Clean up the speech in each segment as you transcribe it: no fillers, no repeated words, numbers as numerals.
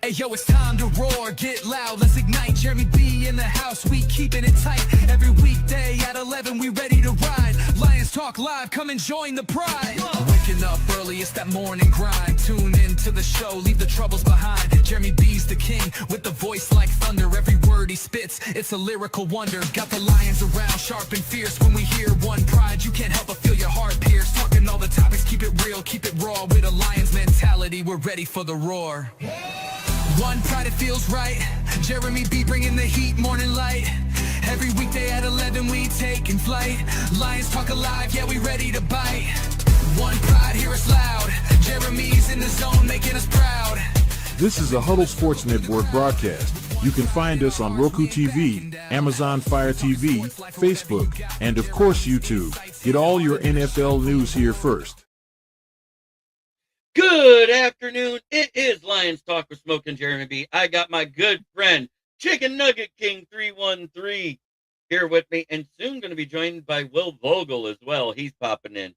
Hey yo, it's time to roar, get loud, let's ignite. Jeremy B in the house, we keeping it tight. Every weekday at 11, we ready to ride. Lions Talk Live, come and join the pride. Waking up early, it's that morning grind. Tune in to the show, leave the troubles behind. Jeremy B's the king, with the voice like thunder. Every word he spits, it's a lyrical wonder. Got the lions around, sharp and fierce. When we hear one pride, you can't help but feel your heart pierce. Talking all the topics, keep it real, keep it raw. With a lion's mentality, we're ready for the roar. One pride, it feels right. Jeremy B bringing the heat, morning light. Every weekday at 11 we taking flight. Lions Talk Alive, yeah, we ready to bite. One pride, hear us loud. Jeremy's in the zone, making us proud. This is a Huddle Sports Network broadcast. You can find us on Roku TV, Amazon Fire TV, Facebook, and of course YouTube. Get all your NFL news here first. Good afternoon. It is Lions Talk with Smoke and Jeremy B. I got my good friend, Chicken Nugget King 313 here with me, and soon going to be joined by Will Vogel as well. He's popping in.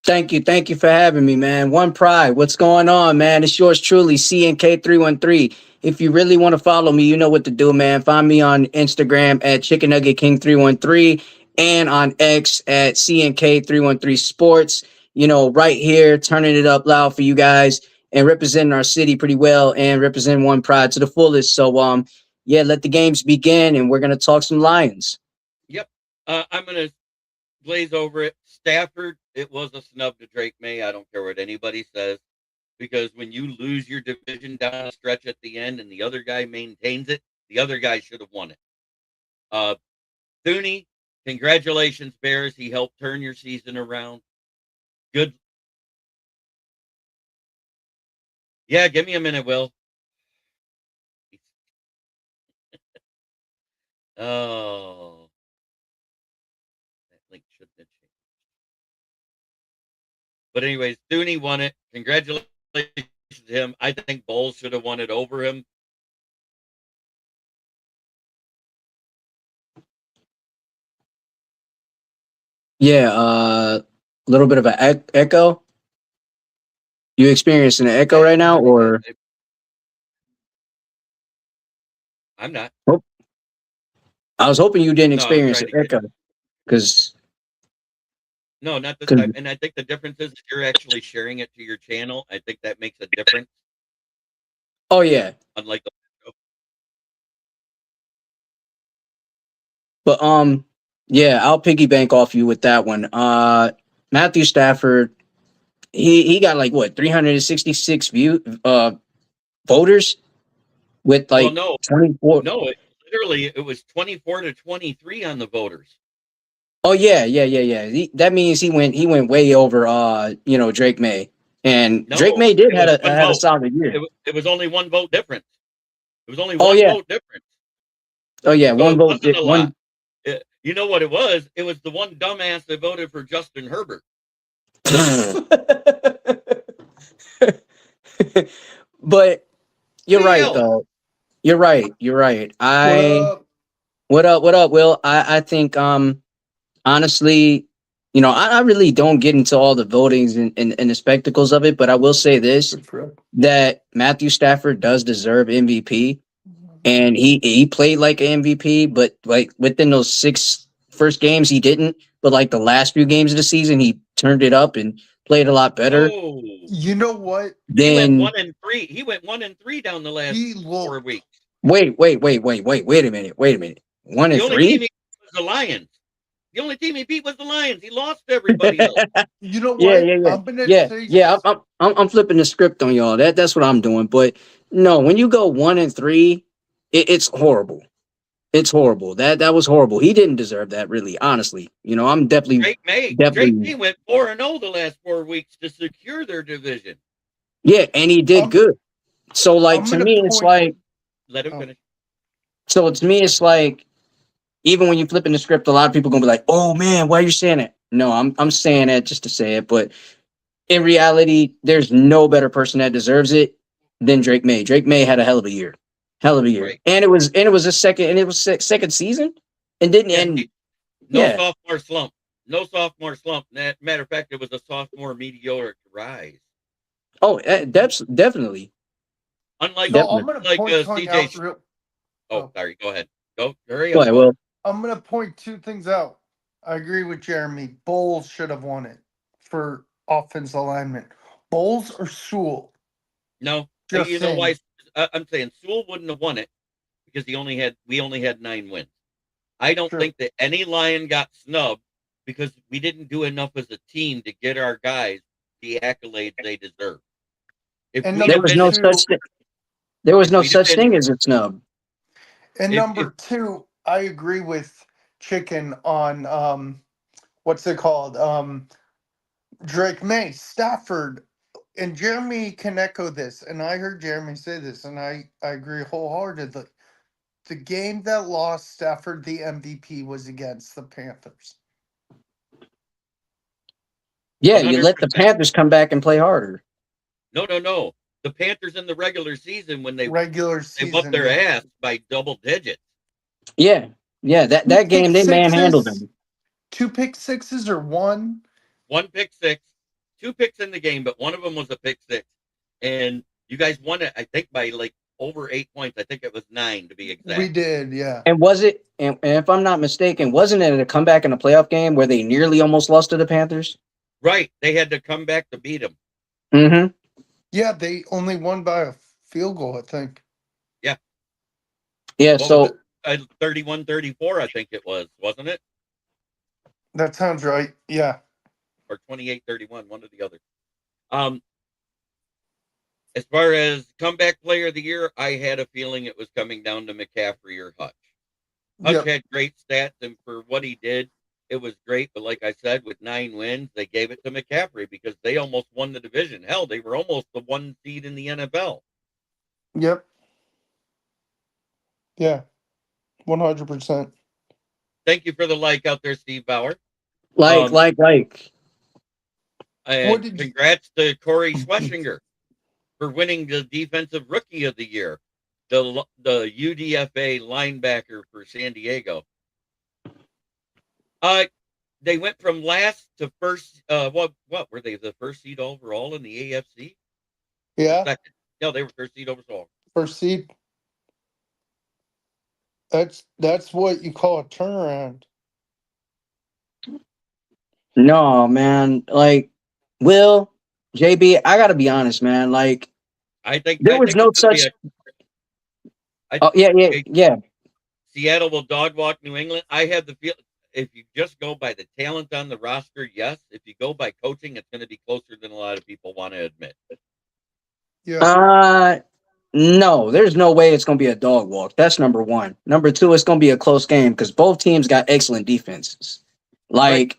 Thank you for having me, man. One Pride, what's going on, man? It's yours truly, CNK313. If you really want to follow me, you know what to do, man. Find me on Instagram at Chicken Nugget King 313 and on X at CNK313 Sports. You know, right here, turning it up loud for you guys and representing our city pretty well and representing One Pride to the fullest. So, yeah, let the games begin, and we're going to talk some Lions. Yep. I'm going to glaze over it. Stafford, it was a snub to Drake May. I don't care what anybody says, because when you lose your division down a stretch at the end and the other guy maintains it, the other guy should have won it. Thuney, congratulations, Bears. He helped turn your season around. Good. Yeah, give me a minute, Will. Oh. That link shouldn't have changed. But anyways, Thuney won it. Congratulations to him. I think Bowles should have won it over him. Yeah, a little bit of an echo. You experiencing an echo right now, or? I'm not. Oh, I was hoping you didn't experience an echo, because. No, not this time. And I think the difference is you're actually sharing it to your channel. I think that makes a difference. Oh yeah. Unlike the show. But yeah, I'll piggy bank off you with that one. Matthew Stafford, he got like what 366 voters with like 24. No, it was 24 to 23 on the voters. Oh yeah. That means he went way over Drake May. And Drake May did had a solid year. It was only one vote difference. It was only one vote difference. Oh yeah, so one vote. One. You know what it was? It was the one dumbass that voted for Justin Herbert. But you're right, though. You're right. What up, Will? I think honestly, I really don't get into all the votings and the spectacles of it, but I will say this, that Matthew Stafford does deserve MVP. And he played like an MVP, but like within those 6 first games, he didn't. But like the last few games of the season, he turned it up and played a lot better. Oh, you know what? Then he went 1-3. He went 1-3 down the last 4 weeks. Wait a minute. 1-3. The only team he beat was the Lions. The only team he beat was the Lions. He lost to everybody else. You know what? I'm flipping the script on y'all. That's what I'm doing. But no, when you go 1-3. It's horrible. It's horrible. That was horrible. He didn't deserve that, really, honestly. I'm definitely. Drake May went 4-0 the last 4 weeks to secure their division. Yeah, and he did good. So, like, to me, it's like. Let him finish. So, to me, it's like, even when you flip in the script, a lot of people gonna be like, "Oh man, why are you saying it?" No, I'm saying it just to say it. But in reality, there's no better person that deserves it than Drake May. Drake May had a hell of a year. Right. And it was a second season and didn't end. Sophomore slump. No sophomore slump. Matter of fact, it was a sophomore meteoric rise. Oh, definitely. Unlike So I'm gonna like point something out CJ. real. Oh, sorry. Go ahead. Go. Hurry Go up. ahead, Will. I'm gonna point two things out. I agree with Jeremy. Bowles should have won it for offense alignment. Bowles or Sewell? No, Just you know why? saying. I'm saying Sewell wouldn't have won it because we only had 9 wins. I don't True. think that any Lion got snubbed because we didn't do enough as a team to get our guys the accolades they deserve. If And we'd There have was been, no such thing. There was no we'd have such been, thing as a snub. And if number two, I agree with Chicken on what's it called? Drake May, Stafford, and Jeremy can echo this, and I heard Jeremy say this, and I agree wholeheartedly. The game that lost Stafford the MVP was against the Panthers. Yeah, you let the 100%. Panthers come back and play harder. No. The Panthers in the regular season when they Regular whooped season, their yeah. ass by double digits. Yeah, that game they manhandled them. 2 pick sixes or one? 1 pick six, 2 picks in the game, but one of them was a pick six, and you guys won it. I think by like over 8 points. I think it was 9 to be exact. We did, yeah. And was it? And if I'm not mistaken, wasn't it a comeback in a playoff game where they nearly almost lost to the Panthers? Right, they had to come back to beat them. Mm-hmm. Yeah, they only won by a field goal, I think. Yeah. Yeah. What So 31-34, I think it was, wasn't it? That sounds right. Yeah. Or 28-31, one or the other. As far as comeback player of the year, I had a feeling it was coming down to McCaffrey or Hutch. Hutch had great stats, and for what he did, it was great. But like I said, with 9 wins, they gave it to McCaffrey because they almost won the division. Hell, they were almost the 1 seed in the NFL. Yep. Yeah. 100%. Thank you for the like out there, Steve Bauer. like. And congrats to Corey Schweschinger for winning the Defensive Rookie of the Year, the UDFA linebacker for San Diego. They went from last to first. What were they? The first seed overall in the AFC? Yeah. Second. No, they were first seed overall. First seed. That's what you call a turnaround. No, man. Like, Will, JB, I gotta be honest, man. Like, I think there was no such. Yeah. Seattle will dog walk New England. I have the feel if you just go by the talent on the roster, yes. If you go by coaching, it's going to be closer than a lot of people want to admit. Yeah. No, there's no way it's going to be a dog walk. That's number one. Number two, it's going to be a close game because both teams got excellent defenses. Like, right.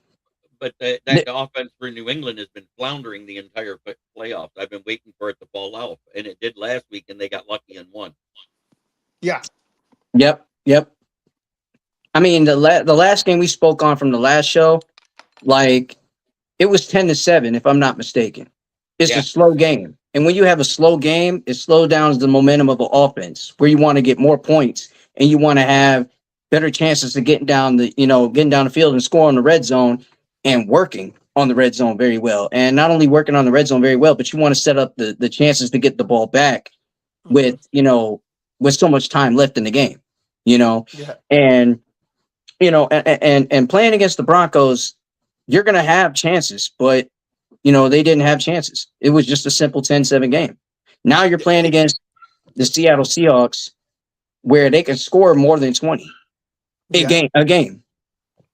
But that offense for New England has been floundering the entire playoffs. I've been waiting for it to fall out, and it did last week, and they got lucky and won. Yeah. Yep. I mean, the last game we spoke on from the last show, like, it was 10-7, if I'm not mistaken. It's a slow game. And when you have a slow game, it slows down the momentum of an offense where you want to get more points and you want to have better chances of getting down the field and scoring the red zone and working on the red zone very well. And not only working on the red zone very well, but you want to set up the chances to get the ball back with so much time left in the game, and, and playing against the Broncos, you're going to have chances, but they didn't have chances. It was just a simple 10-7 game. Now you're playing against the Seattle Seahawks where they can score more than 20 a game.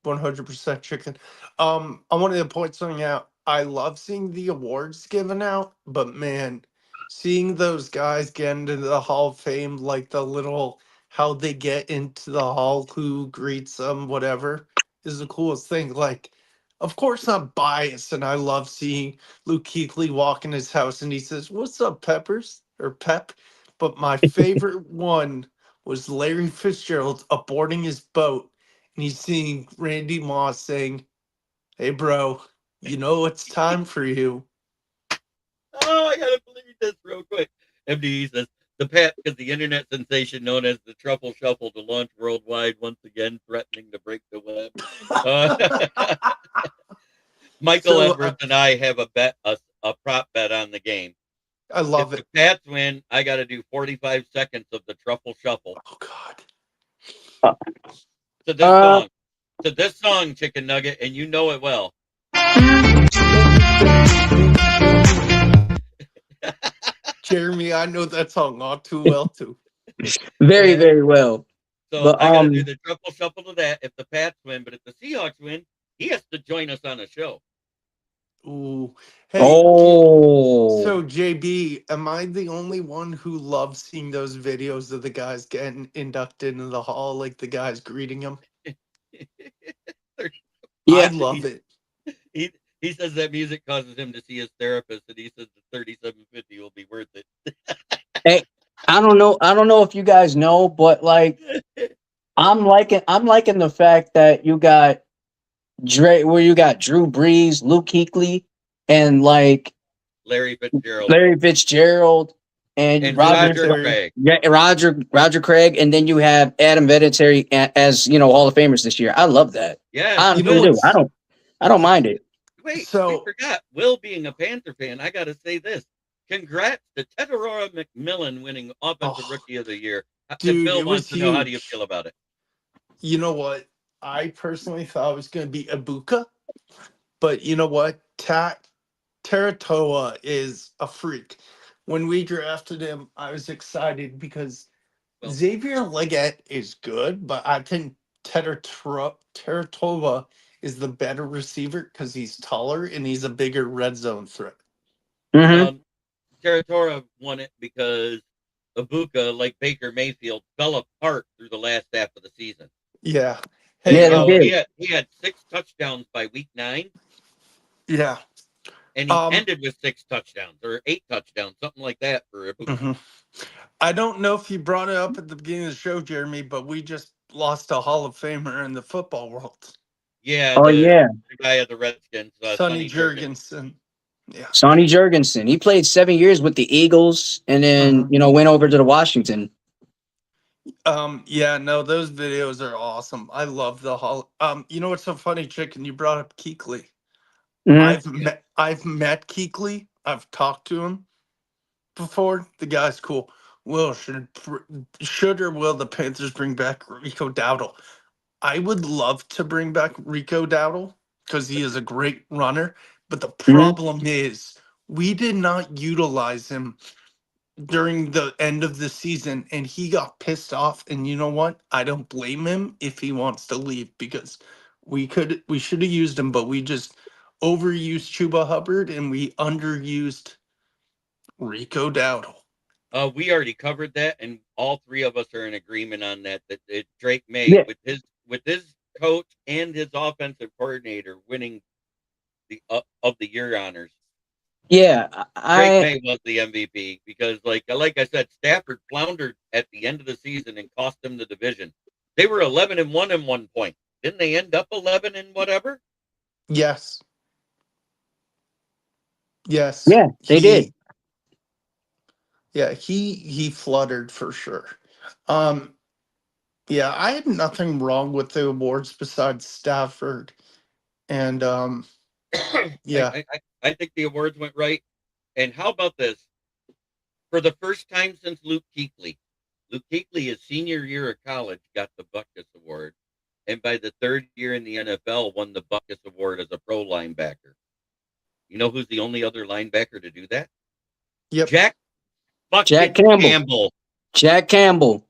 100% Chicken. I wanted to point something out. I love seeing the awards given out, but man, seeing those guys get into the Hall of Fame, like the little how they get into the hall, who greets them, whatever, is the coolest thing. Like, of course, I'm biased, and I love seeing Luke Kuechly walk in his house, and he says, "What's up, Peppers?" or Pep. But my favorite one was Larry Fitzgerald aborting his boat, and he's seeing Randy Moss saying, "Hey, bro, you know it's time for you." Oh, I gotta believe this real quick. MDE says the Pat because the internet sensation known as the Truffle Shuffle to launch worldwide once again, threatening to break the web. Michael Edwards and I have a prop bet on the game. I love If it. the Pats win, I got to do 45 seconds of the truffle shuffle Oh God. to this Uh, song. To this song, Chicken Nugget, and you know it well. Jeremy, I know that song all too well too. very, And very well. so But I got to do the truffle shuffle to that if the Pats win. But if the Seahawks win, he has to join us on a show. Ooh. Hey, oh, so JB, am I the only one who loves seeing those videos of the guys getting inducted into the hall, like the guys greeting him? I yeah, love it. he he says that music causes him to see his therapist, and he says the 3750 will be worth it. hey, I don't know if you guys know, but like I'm liking the fact that you got where you got Drew Brees, Luke Kuechly, and like Larry Fitzgerald Larry Fitzgerald and and Roger, Roger Vinatieri. Craig. yeah, Roger Craig, and then you have Adam Vinatieri as Hall of Famers this year. I love that. Yes, I You know honestly do. Will. what's I don't mind it. Wait, we so forgot. Will being a Panther fan, I got to say this. Congrats to Tedorora McMillan winning Offensive oh Rookie of the Year. And dude, Phil it was wants to know, how do you huge. feel about it? You know what? I personally thought it was gonna be Ibuka, but you know what? Teratoa is a freak. When we drafted him, I was excited because Well, Xavier Leggett is good, but I think Teratoa is the better receiver because he's taller and he's a bigger red zone threat. Hmm. um, Territora won it because Ibuka, like Baker Mayfield, fell apart through the last half of the season. Yeah. Hey, Yeah, they So did. he had 6 touchdowns by week 9, yeah. and he Um, ended with 6 touchdowns or 8 touchdowns, something like that for Ibuka. mhm. I don't know if you brought it up at the beginning of the show, Jeremy, but we just lost a Hall of Famer in the football world. Yeah, Oh yeah, the guy of the Redskins, Sonny Sonny Jurgens. Jurgensen. Yeah. Sonny Jurgensen. He played 7 years with the Eagles, and then Mhm. went over to the Washington. Yeah, no, those videos are awesome. I love the Hall. You know what's so funny, Chicken? You brought up Keekly. Hmm. I've met Keekly. I've talked to him before. The guy's cool. Should or will the Panthers bring back Rico Dowdle? I would love to bring back Rico Dowdle because he is a great runner. But the Hmm. problem is we did not utilize him during the end of the season and he got pissed off. And you know what? I don't blame him if he wants to leave because we should have used him, but we just overused Chuba Hubbard and we underused Rico Dowdle. We already covered that, and all three of us are in agreement on that. That Drake May, Yeah, with his coach and his offensive coordinator winning the of the year honors, yeah. Drake I May was the MVP because, like I said, Stafford floundered at the end of the season and cost them the division. They were 11-1 at one point. Didn't they end up 11 and whatever? Yes. Yes. yeah, they did. He fluttered for sure. Um yeah, I had nothing wrong with the awards besides Stafford and I, yeah. I I think the awards went right. And how about this? For the first time since Luke Kuechly, his senior year of college, got the Butkus Award, and by the third year in the NFL, won the Butkus Award as a pro linebacker. You know who's the only other linebacker to do that? Yep. Jack Jack fucking Campbell. Campbell. Jack Campbell.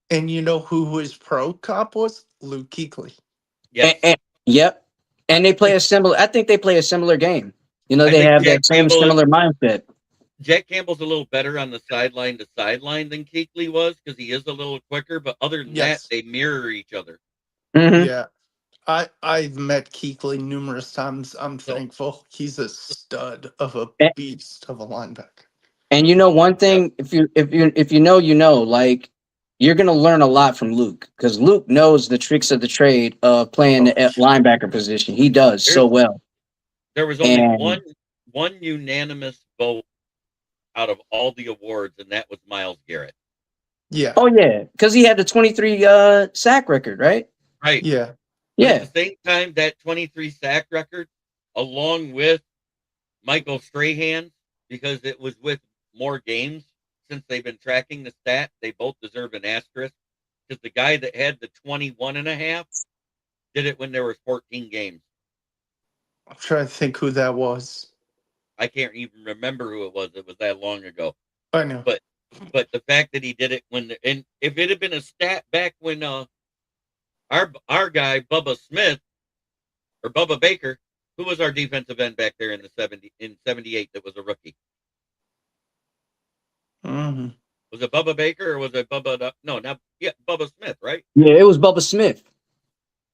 And you know who his pro cop was? Luke Kuechly. Yes, Yep. And they play a similar. I think they play a similar game. I They think have that same similar mindset. Jack Campbell's a little better on the sideline to sideline than Kuechly was because he is a little quicker. But other than that, Yes. they mirror each other. Hmm. Yeah. I've met Kuechly numerous times. I'm So thankful. He's a stud of a beast of a linebacker. And one thing, if you know, like you're gonna learn a lot from Luke because Luke knows the tricks of the trade of playing the Oh, linebacker position. He does so there's well. there was only And one unanimous vote out of all the awards, and that was Myles Garrett. yeah. oh yeah, because he had the 23 sack record, right? Right. Yeah. But at Yeah. the same time, that 23 sack record, along with Michael Strahan, because it was with more games since they've been tracking the stat, they both deserve an asterisk because the guy that had the 21.5 did it when there was 14 games. I'm trying to think who that was. I can't even remember who it was. It was that long ago. I know. But the fact that he did it and if it had been a stat back when our guy Bubba Smith or Bubba Baker, who was our defensive end back there in 78 that was a rookie. Mm-hmm. Was it Bubba Baker or was it Bubba? No, not yeah, Bubba Smith, right? Yeah, it was Bubba Smith.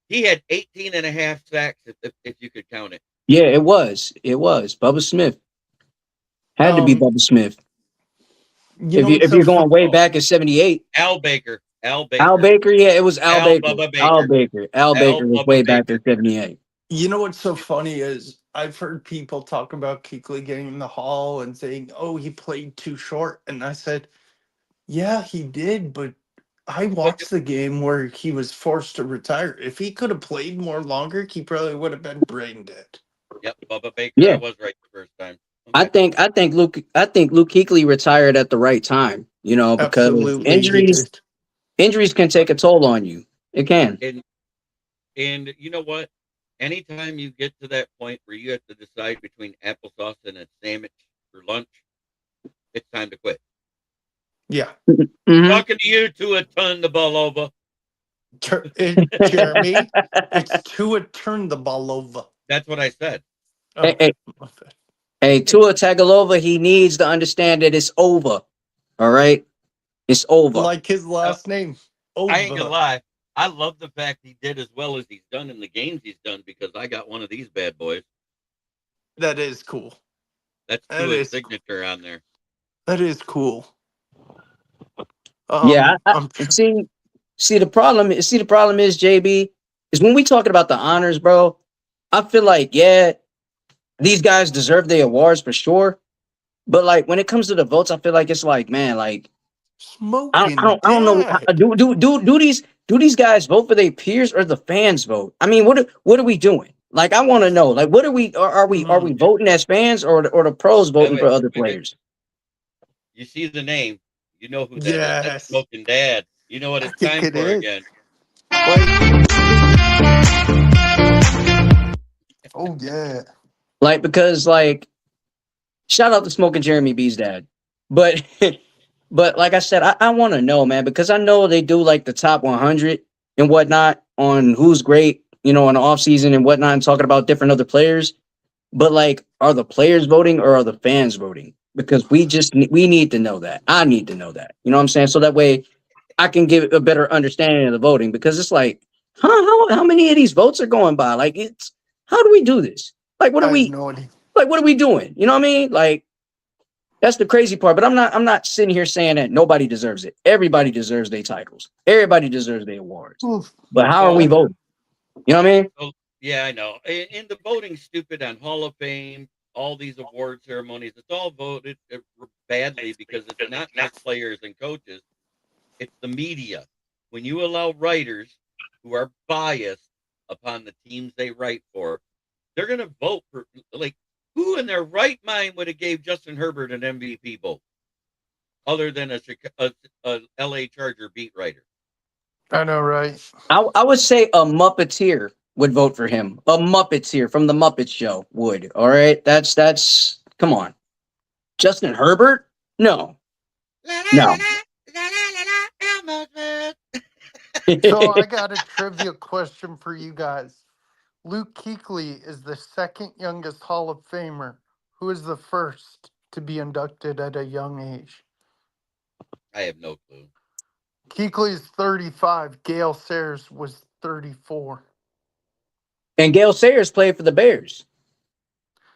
He had 18.5 sacks if you could count it. Yeah, it was. It was Bubba Smith. Had to be Bubba Smith. If you're going way back in '78, Al Baker. Al Baker, yeah, it was Al Baker. Bubba Baker. Al Baker was Bubba way Baker. back in '78. You know what's so funny is I've heard people talk about Kuechly getting in the Hall and saying, "Oh, he played too short," and I said, "Yeah, he did, but I watched the game where he was forced to retire. If he could have played more longer, he probably would have been brain dead." Yep, Bubba Baker. Yeah. I was right the first time. Okay. I think Luke Kuechly retired at the right time. You know, because Absolutely, he injuries can take a toll on you. It can. And you know what? Anytime you get to that point where you have to decide between applesauce and a sandwich for lunch, it's time to quit. Yeah. Mhm. Talking to you to turn the ball over. Jeremy, it's Tua turn the ball over. That's what I said. Oh, Hey, Tua Tagovailoa, he needs to understand that it's over. All right, it's over. like his last name. Over. I ain't gonna lie. I love the fact he did as well as he's done in the games he's done because I got one of these bad boys. That is cool. That's That Tua's is signature on there. That is cool. Yeah, I'm see the problem is JB is when we talking about the honors, bro. I feel like these guys deserve their awards for sure, but like when it comes to the votes, I feel like it's like, man, like smoking. I don't know. Do these guys vote for their peers or the fans vote? I mean, what are we doing? Like, I want to know. Like, what are we voting as fans or the pros voting for other players? You see the name, you know who that is. Yes. That's Smoking Dad. You know what it's think time it for is. again. Oh yeah. Like, because like, shout out to Smoking Jeremy B's dad, but but like I said, I want to know, man, because I know they do like the top 100 and whatnot on who's great, you know, in the offseason and whatnot, and talking about different other players. But like, are the players voting or are the fans voting? Because we need to know that. I need to know that. You know what I'm saying? So that way I can give a better understanding of the voting, because it's like, how many of these votes are going by? Like, it's how do we do this? Like, what are we No idea. like? What are we doing? You know what I mean? Like, that's the crazy part. But I'm not sitting here saying that nobody deserves it. Everybody deserves their titles. Everybody deserves their awards. Oof. But how are we voting? You know what I mean? Yeah, I know. And the voting's stupid on Hall of Fame, all these award ceremonies. It's all voted badly because it's not just players and coaches. It's the media. When you allow writers who are biased upon the teams they write for, they're going to vote for, like, who in their right mind would have gave Justin Herbert an MVP vote other than a LA Charger beat writer? I know, right? I would say a Muppeteer would vote for him. A Muppeteer from the Muppet Show would. All right, that's come on. Justin Herbert? No. So I got a trivia question for you guys. Luke Kuechly is the second youngest Hall of Famer. Who is the first to be inducted at a young age? I have no clue. Kuechly is 35. Gale Sayers was 34. And Gale Sayers played for the Bears.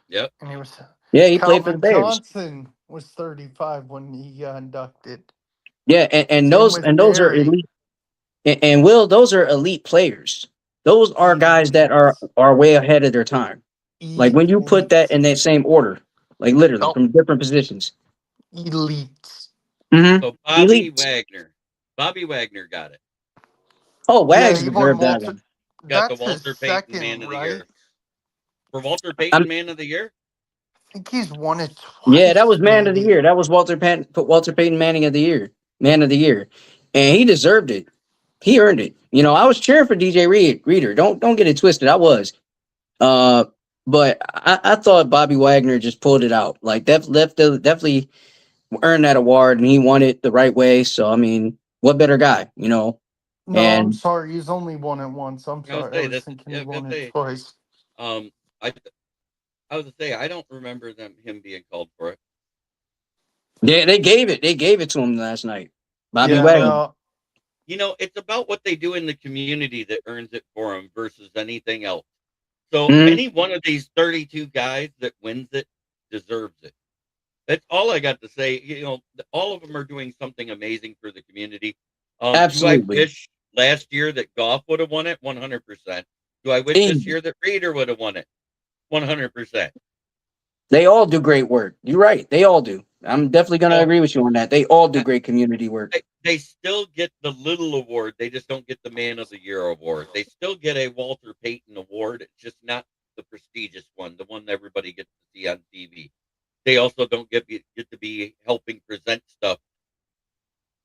Yep. And he was He played for the Bears. Johnson was 35 when he got inducted. Yeah, and those are elite. And Will, those are elite players. Those are guys that are way ahead of their time. Like when you put that in that same order, like literally from different positions. Elites. Mm-hmm. So Bobby Elite. Wagner got it. Oh, Wags he won deserved that one. Got That's the Walter his Payton second, Man of the right? Year. For Walter Payton Man of the Year? think he's won it Yeah, that twice, was man of the maybe. year. That was Walter Payton Manning of the year, man of the year, and he deserved it. He earned it. You know, I was cheering for DJ Reader. Don't get it twisted. I was. Uh, but I thought Bobby Wagner just pulled it out. Like definitely earned that award, and he won it the right way. So I mean, what better guy, you know? No, I'm And sorry. He's only won it once. I'm I was sorry. I say was that's thinking yeah, he I was won gonna it say twice. um I I was gonna say I don't remember him being called for it. they gave it. They gave it to him last night. Bobby Yeah, Wagner. no. You know, it's about what they do in the community that earns it for them versus anything else. So Mhm. any one of these 32 guys that wins it deserves it. That's all I got to say. You know, all of them are doing something amazing for the community. Do I Absolutely. wish last year that Goff would have won it? 100%. Do I wish this And year that Reader would have won it? 100%. they all do great work. You're right. They all do. I'm definitely gonna So agree with you on that. They all do uh, great community work. they still get the little award. They just don't get the Man of the Year award. They still get a Walter Payton award. It's just not the prestigious one, the one that everybody gets to see on TV. They also don't get to be helping present stuff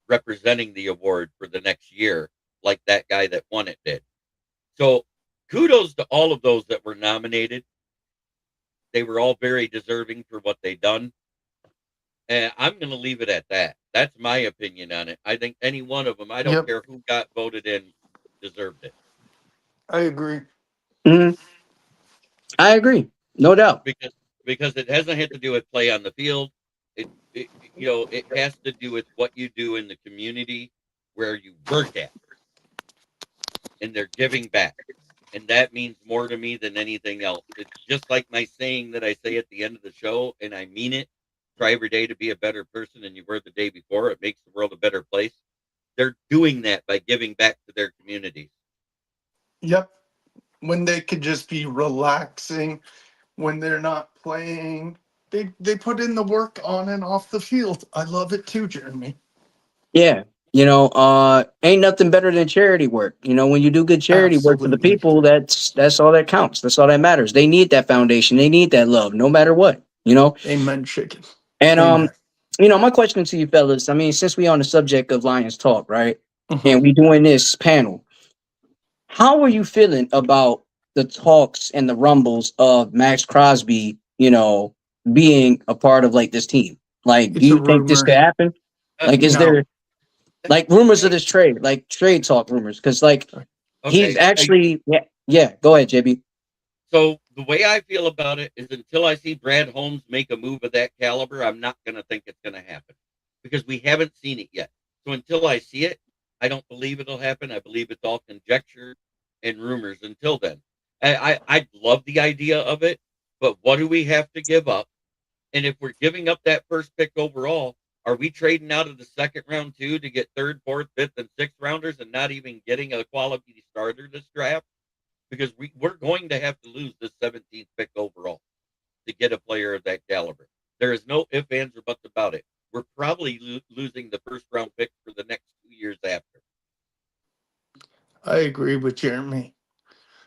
representing the award for the next year, like that guy that won it did. So kudos to all of those that were nominated. They were all very deserving for what they done. And I'm going to leave it at that. That's my opinion on it. I think any one of them, I don't Yep, care who got voted in, deserved it I agree. Mhm. I agree. No doubt. because it hasn't had to do with play on the field. It you know it has to do with what you do in the community where you work at, and they're giving back, and that means more to me than anything else. It's just like my saying that I say at the end of the show, and I mean it. Try every day to be a better person than you were the day before. It makes the world a better place. They're doing that by giving back to their communities. Yep. When they could just be relaxing, when they're not playing, they put in the work on and off the field. I love it too, Jeremy. Yeah. You know, ain't nothing better than charity work. You know, when you do good charity work for the Absolutely. people, that's all that counts. That's all that matters. They need that foundation. They need that love, no matter what. You know, Amen, chicken. and Amen. you know, my question to you fellas. I mean, since we on the subject of Lions talk, right, Mhm. and we doing this panel, how are you feeling about the talks and the rumbles of Max Crosby? You know, being a part of like this team. Like, do It's a you think this rumor. could happen? Like, is No. there like rumors of Hey, this trade, like trade talk rumors? Because like he's okay. actually, yeah. Go ahead, JB. So the way I feel about it is until I see Brad Holmes make a move of that caliber, I'm not going to think it's going to happen because we haven't seen it yet. So until I see it, I don't believe it'll happen. I believe it's all conjecture and rumors until then. I love the idea of it, but what do we have to give up? And if we're giving up that first pick overall, are we trading out of the second round too to get third, fourth, fifth, and sixth rounders and not even getting a quality starter this draft? Because we're going to have to lose this 17th pick overall to get a player of that caliber. There is no ifs, ands, or buts about it. We're probably losing the first round pick for the next 2 years after. I agree with Jeremy.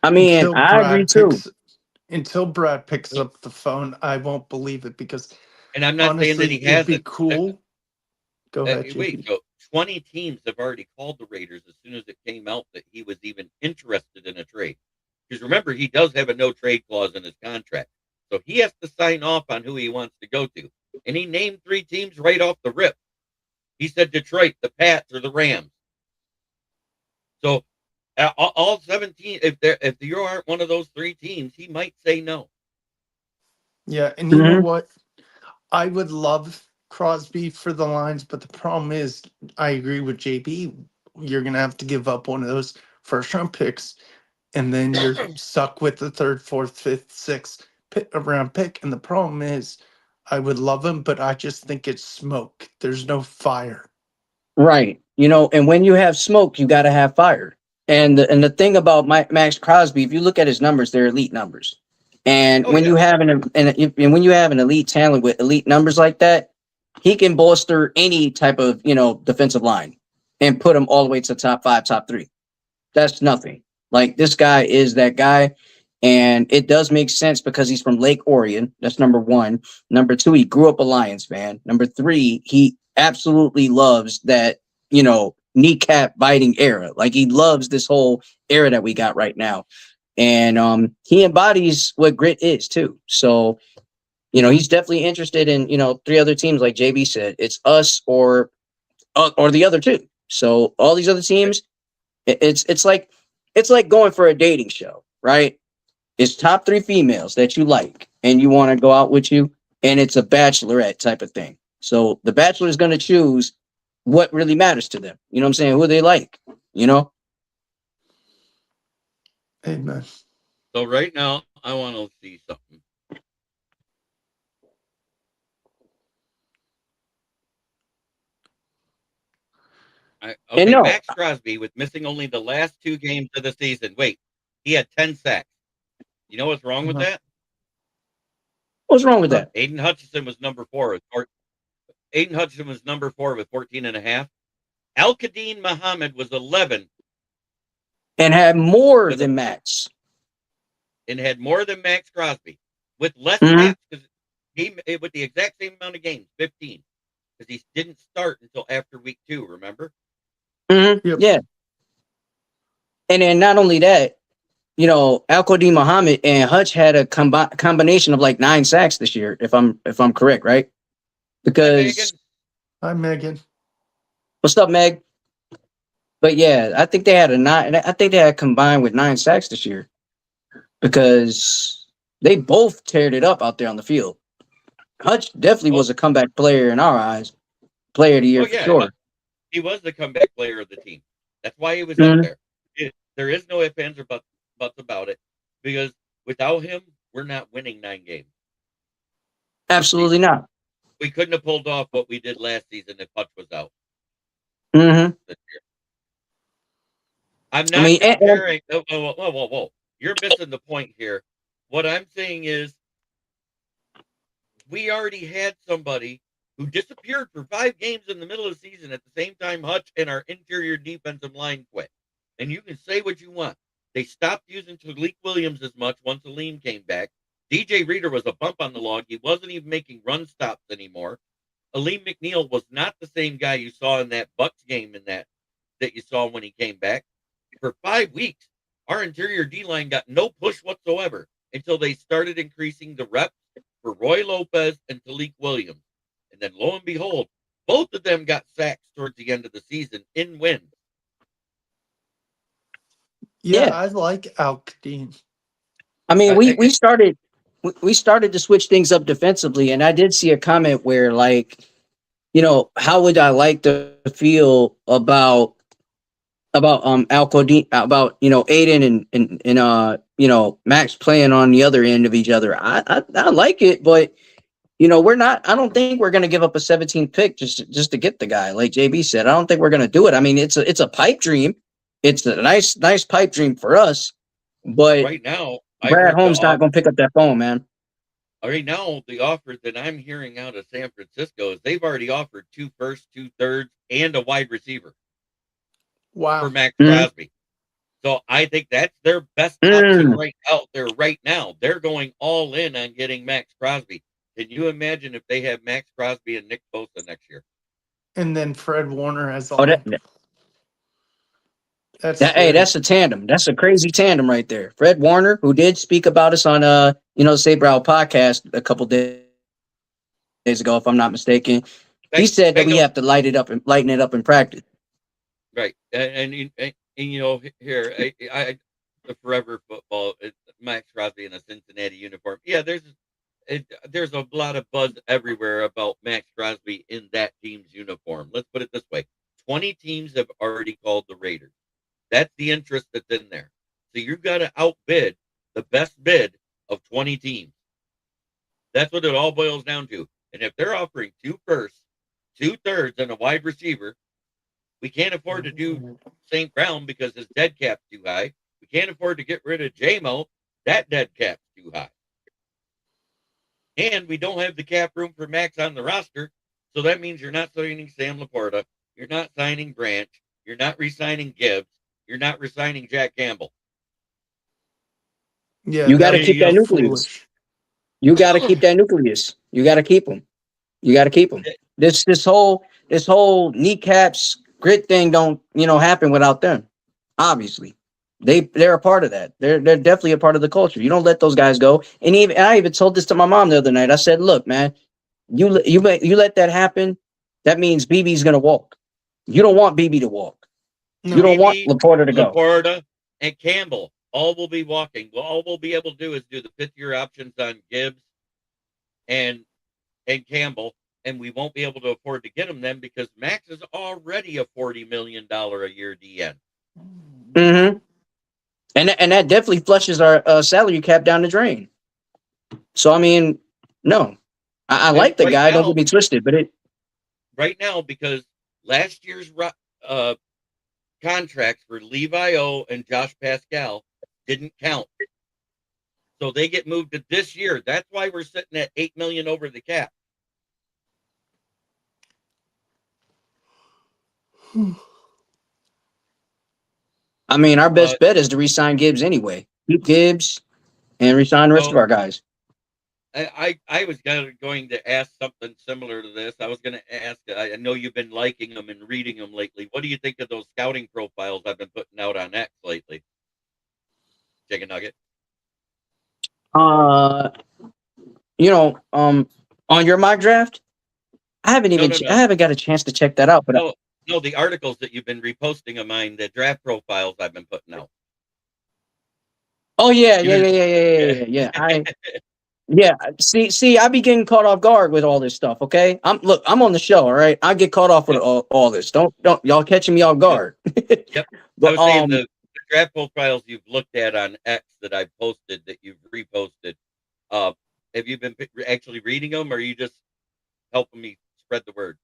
I mean, Until I agree Brad too. picks until Brad picks up the phone, I won't believe it because And I'm not saying that honestly, he it'd be hasn't. cool. Go ahead, Wait, JP. so 20 teams have already called the Raiders as soon as it came out that he was even interested in a trade. Because remember, he does have a no trade clause in his contract. So he has to sign off on who he wants to go to. And he named 3 teams right off the rip. He said Detroit, the Pats, or the Rams. So all 17, if you aren't one of those 3 teams, he might say no. Yeah, and you know Hmm. what? I would love Crosby for the Lions, but the problem is, I agree with JB. You're gonna have to give up one of those first round picks, and then you're stuck with the third, fourth, fifth, sixth round pick. And the problem is, I would love him, but I just think it's smoke. There's no fire. Right. You know, and when you have smoke, you got to have fire. And the thing about Max Crosby, if you look at his numbers, they're elite numbers. And Oh when yeah, you have and when you have an elite talent with elite numbers like that, he can bolster any type of, you know, defensive line and put him all the way to top 5, top 3. That's nothing. Like, this guy is that guy. And it does make sense because he's from Lake Orion. That's number one. Number two, he grew up a Lions fan. Number three, he absolutely loves that, kneecap biting era. Like he loves this whole era that we got right now. And he embodies what grit is too. So, he's definitely interested in, three other teams, like JB said. It's us or the other two. So all these other teams, it's like going for a dating show, right? It's top three females that you like and you want to go out with you, and it's a bachelorette type of thing. So the bachelor is going to choose what really matters to them. You know what I'm saying? Who they like, Amen. So right now, I want to see something. Max Crosby, with missing only the last 2 games of the season. Wait, he had 10 sacks. You know what's wrong with that? What's wrong with that? Aiden Hutchinson was number 4. Aiden Hutchinson was number 4 with 14.5. Al-Qadim Muhammad was 11. And had more than Max. And had more than Max Crosby. With less snaps, because with the exact same amount of games, 15. Because he didn't start until after week 2, remember? Mm-hmm. Yep. Yeah. And then not only that, Al-Qadim Muhammad and Hutch had a combination of like 9 sacks this year, if I'm correct, right? Because Hi, Megan. What's up, Meg? But yeah, I think they had combined with 9 sacks this year because they both teared it up out there on the field. Hutch definitely was a comeback player in our eyes, player of the year for sure. He was the comeback player of the team. That's why he was up there. There is no ifs, ands, or buts about it, because without him, we're not winning 9 games. Absolutely not. We couldn't have pulled off what we did last season if Hutch was out. Mm-hmm. I'm not comparing. Whoa. You're missing the point here. What I'm saying is we already had somebody who disappeared for 5 games in the middle of the season at the same time Hutch and our interior defensive line quit. And you can say what you want. They stopped using Talik Williams as much once Aleem came back. DJ Reader was a bump on the log. He wasn't even making run stops anymore. Aleem McNeil was not the same guy you saw in that Bucks game that you saw when he came back. For 5 weeks, our interior D-line got no push whatsoever until they started increasing the reps for Roy Lopez and Talik Williams. And then lo and behold, both of them got sacks towards the end of the season in wins. Yeah, I like Al-Qadim. I mean, we started to switch things up defensively, and I did see a comment where, like, how would I like to feel about Al-Qadim, about Aiden and Max playing on the other end of each other. I like it, but we're not. I don't think we're going to give up a 17th pick just to get the guy. Like JB said, I don't think we're going to do it. I mean, it's a pipe dream. It's a nice pipe dream for us, but right now, Brad Holmes not going to pick up that phone, man. Right now, the offer that I'm hearing out of San Francisco is they've already offered 2 firsts, 2 thirds, and a wide receiver. Wow. For Max Crosby. So I think that's their best option right out there right now. They're going all in on getting Max Crosby. Can you imagine if they have Max Crosby and Nick Bosa next year? And then Fred Warner as all. That's a tandem. That's a crazy tandem right there. Fred Warner, who did speak about us on Sabre Owl podcast a couple days ago, if I'm not mistaken. He said that we have to lighten it up in practice. Right, and here I the forever football. Max Crosby in a Cincinnati uniform. Yeah, there's a lot of buzz everywhere about Max Crosby in that team's uniform. Let's put it this way: 20 teams have already called the Raiders. That's the interest that's in there. So you've got to outbid the best bid of 20 teams. That's what it all boils down to. And if they're offering 2 firsts, 2 thirds, and a wide receiver, we can't afford to do St. Brown because his dead cap's too high. We can't afford to get rid of JMO. That dead cap's too high. And we don't have the cap room for Max on the roster. So that means you're not signing Sam Laporta. You're not signing Branch. You're not re-signing Gibbs. You're not re-signing Jack Campbell. Yeah, You got that to would keep be that you nucleus. foolish. You got to keep that nucleus. You got to keep them. You got to keep them. This whole kneecaps grit thing don't happen without them. Obviously, they're a part of that. They're definitely a part of the culture. You don't let those guys go. And even I even told this to my mom the other night. I said, "Look, man, you let that happen. That means BB's gonna walk. You don't want BB to walk. You No. don't want BB, Laporta to go. Laporta, and Campbell all will be walking. Well, all we'll be able to do is do the fifth-year options on Gibbs and Campbell, and we won't be able to afford to get them then because Max is already a $40 million a year DN. Mm-hmm. And that definitely flushes our salary cap down the drain. So I mean, no, I And like the guy. Don't get me twisted, but right now, because last year's contracts for Levi O and Josh Pascal didn't count. So they get moved to this year. That's why we're sitting at $8 million over the cap. I mean, our best bet is to re-sign Gibbs anyway. Keep Gibbs and re-sign the rest So of our guys. I was going to ask something similar to this. I was going to ask, I know you've been liking them and reading them lately. What do you think of those scouting profiles I've been putting out on X lately? Chicken Nugget. Uh, on your mock draft, I haven't No, even no, I no. haven't got a chance to check that out. But No, no, the articles that you've been reposting of mine, the draft profiles I've been putting out. oh yeah, You yeah, didn't, yeah, yeah, yeah, yeah, yeah. yeah, yeah. Yeah. See, I be getting caught off guard with all this stuff. Okay, I'm on the show. All right, I get caught off with Yep. all this. Don't y'all catching me off Yep. guard. Yep. I But was saying the draft profiles you've looked at on X that I've posted that you've reposted. Uh, have you been actually reading them, or are you just helping me spread the word?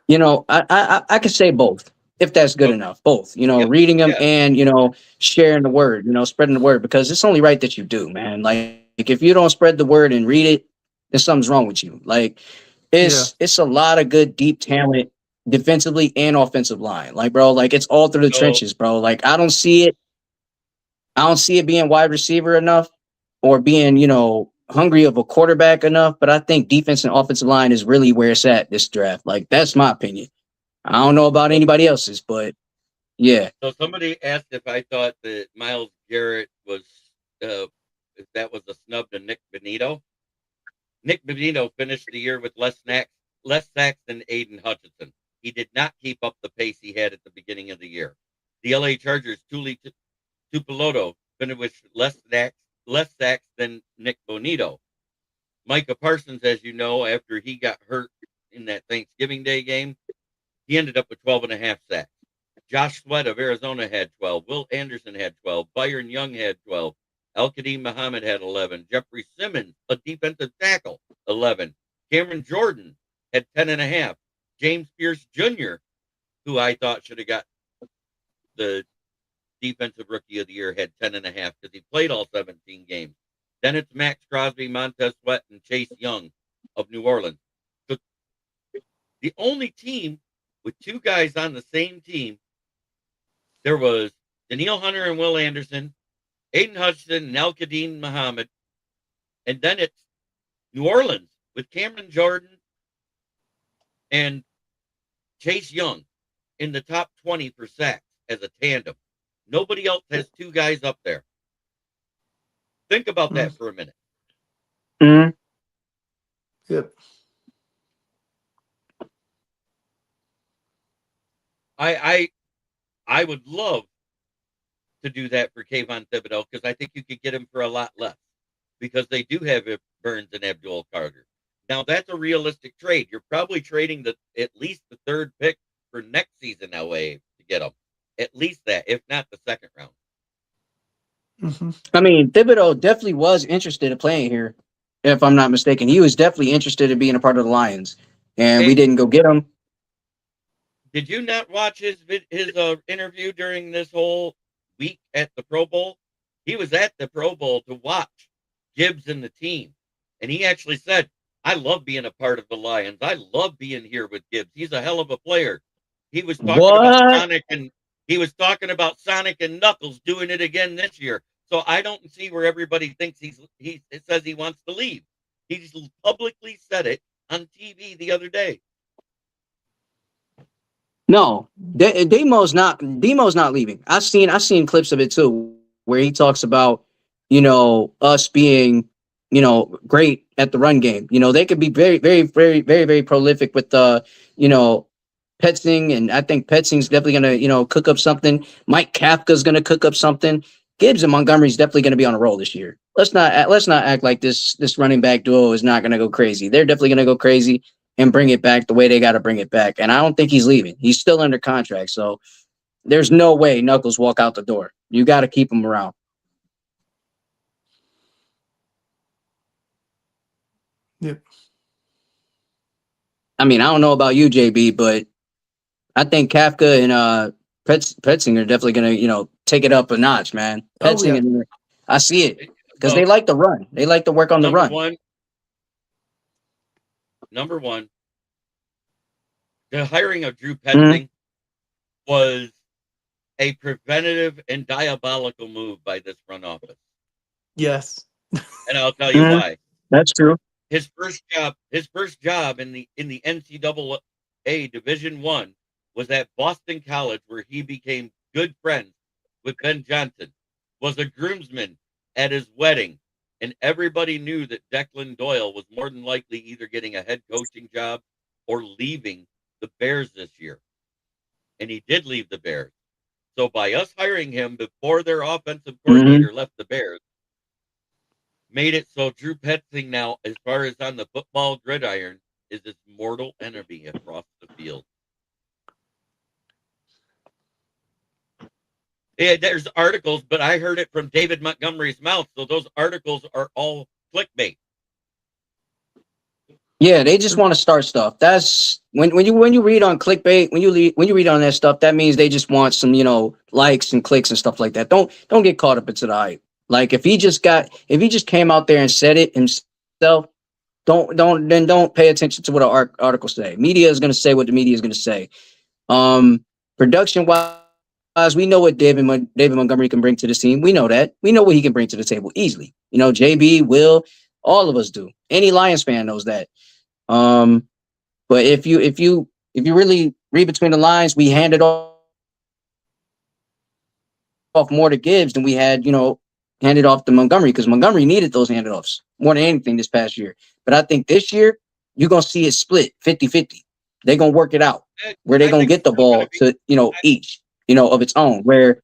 I could say both if that's good Okay. enough. Both, Yep. reading them Yeah. and sharing the word, spreading the word because it's only right that you do, man. Like if you don't spread the word and read it, then something's wrong with you. Like Yeah. it's a lot of good deep talent defensively and offensive line. Like bro, like it's all through the So trenches, bro. Like I don't see it. I don't see it being wide receiver enough or being, hungry of a quarterback enough. But I think defense and offensive line is really where it's at this draft. Like that's my opinion. I don't know about anybody else's, but yeah. So somebody asked if I thought that Myles Garrett was, if that was a snub to Nick Benito. Nick Benito finished the year with less sacks than Aiden Hutchinson. He did not keep up the pace he had at the beginning of the year. The LA Chargers, Tuli Tupeloto, finished with less sacks than Nick Bonito. Micah Parsons, as you know, after he got hurt in that Thanksgiving Day game, he ended up with 12 and a half sacks. Josh Sweat of Arizona had 12. Will Anderson had 12. Byron Young had 12. Al-Qadim Muhammad had 11. Jeffrey Simmons, a defensive tackle, 11. Cameron Jordan had 10 and a half. James Pierce Jr., who I thought should have got the defensive rookie of the year, had 10 and a half because he played all 17 games. Then it's Max Crosby, Montez Sweat, and Chase Young of New Orleans. So the only team with two guys on the same team, there was Danielle Hunter and Will Anderson, Aiden Hutchinson and Al-Qadim Muhammad. And then it's New Orleans with Cameron Jordan and Chase Young in the top 20 for sacks as a tandem. Nobody else has two guys up there. Think about that for a minute. Mm-hmm. Yep. I would love to do that for Kayvon Thibodeau because I think you could get him for a lot less because they do have Burns and Abdul Carter. Now that's a realistic trade. You're probably trading at least the third pick for next season LA to get them. At least that, if not the second round. Mm-hmm. I mean, Thibodeau definitely was interested in playing here, if I'm not mistaken. He was definitely interested in being a part of the Lions, and we didn't go get him. Did you not watch his interview during this whole week at the Pro Bowl? He was at the Pro Bowl to watch Gibbs and the team, and he actually said, "I love being a part of the Lions. I love being here with Gibbs. He's a hell of a player." He was talking about Sonic and He was talking about Sonic and Knuckles doing it again this year. So I don't see where everybody thinks he says he wants to leave. He just publicly said it on TV the other day. No, Demo's not leaving. I've seen clips of it too, where he talks about, us being, great at the run game. They could be very, very, very, very, very prolific with Petzing, and I think Petzing's definitely gonna, cook up something. Mike Kafka's gonna cook up something. Gibbs and Montgomery's definitely gonna be on a roll this year. Let's not act like this running back duo is not gonna go crazy. They're definitely gonna go crazy and bring it back the way they got to bring it back. And I don't think he's leaving. He's still under contract. So there's no way Knuckles walk out the door. You got to keep him around. Yep. I mean, I don't know about you, JB, but I think Kafka and Petzing are definitely going to, take it up a notch, man. Petzing, I see it because they like to run. They like to work on the run. Number one, the hiring of Drew Petzing was a preventative and diabolical move by this front office. Yes. And I'll tell you why. That's true. His first job in the NCAA Division I was at Boston College, where he became good friends with Ben Johnson, was a groomsman at his wedding, and everybody knew that Declan Doyle was more than likely either getting a head coaching job or leaving the Bears this year. And he did leave the Bears. So by us hiring him before their offensive coordinator left the Bears, made it so Drew Petzing now, as far as on the football gridiron, is his mortal enemy across the field. Yeah, there's articles, but I heard it from David Montgomery's mouth. So those articles are all clickbait. Yeah, they just want to start stuff. That's when you read on clickbait, when you read on that stuff, that means they just want some, likes and clicks and stuff like that. Don't get caught up into the hype. Like if he just came out there and said it himself, don't pay attention to what an article say. Media is going to say what the media is going to say. Production wise, we know what David Montgomery can bring to the team. We know that. We know what he can bring to the table easily. JB, Will, all of us do. Any Lions fan knows that. But if you really read between the lines, we handed off more to Gibbs than we had, handed off to Montgomery, because Montgomery needed those handoffs more than anything this past year. But I think this year you're gonna see it split 50-50. They're gonna work it out where they're gonna get the ball to each of its own. Where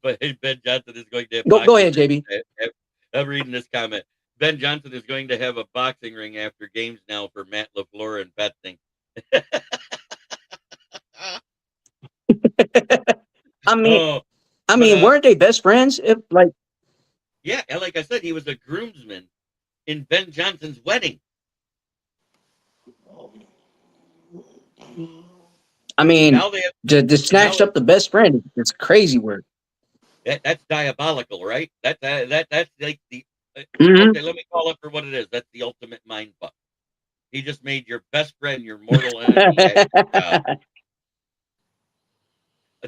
but Ben Johnson is going to have go ahead, JB. I'm reading this comment. Ben Johnson is going to have a boxing ring after games now for Matt LaFleur and Petzing. I mean, weren't they best friends? Yeah, like I said, he was a groomsman in Ben Johnson's wedding. I mean, to snatch up the best friend, it's crazy work. That's diabolical, right? That's like the okay, let me call it for what it is. That's the ultimate mind fuck. He just made your best friend your mortal enemy.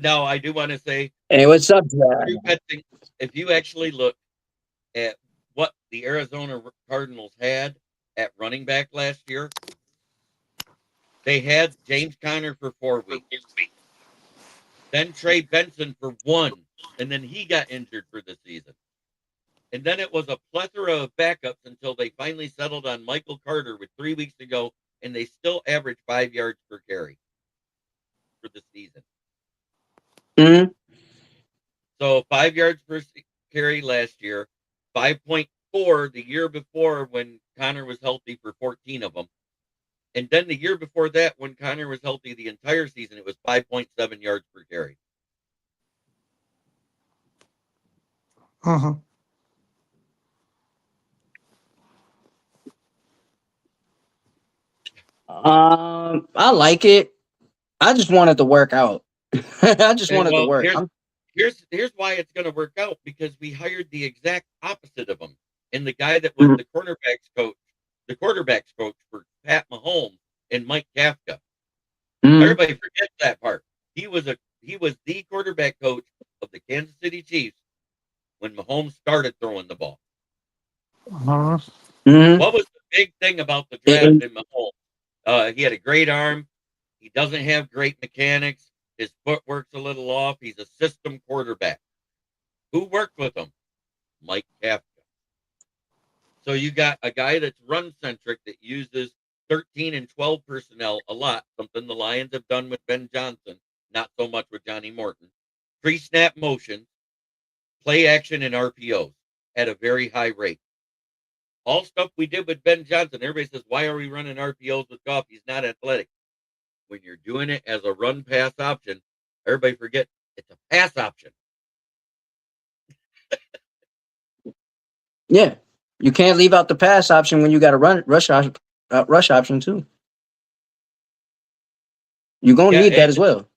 Now, I do want to say, hey, what's up, Petzing, if you actually look at what the Arizona Cardinals had at running back last year, they had James Conner for 4 weeks, then Trey Benson for 1, and then he got injured for the season. And then it was a plethora of backups until they finally settled on Michael Carter with 3 weeks to go, and they still average 5 yards per carry for the season. So 5 yards per carry last year, 5.4 the year before when Conner was healthy for 14 of them. And then the year before that, when Conner was healthy the entire season, it was 5.7 yards per carry. I like it. I just want it to work out. I just want it to work. Here's why it's going to work out, because we hired the exact opposite of him, and the guy that was the quarterbacks coach for Pat Mahomes and Mike Kafka. Everybody forgets that part. He was the quarterback coach of the Kansas City Chiefs when Mahomes started throwing the ball. Uh-huh. What was the big thing about the draft in Mahomes? He had a great arm. He doesn't have great mechanics. His footwork's a little off. He's a system quarterback. Who worked with him? Mike Kafka. So you got a guy that's run-centric that uses 13 and 12 personnel a lot, something the Lions have done with Ben Johnson, not so much with Johnny Morton. Pre-snap motion, play action, and RPOs at a very high rate. All stuff we did with Ben Johnson. Everybody says, why are we running RPOs with Goff? He's not athletic. When you're doing it as a run-pass option, everybody forget it's a pass option. Yeah, you can't leave out the pass option when you got a rush option too. You're gonna need that as well.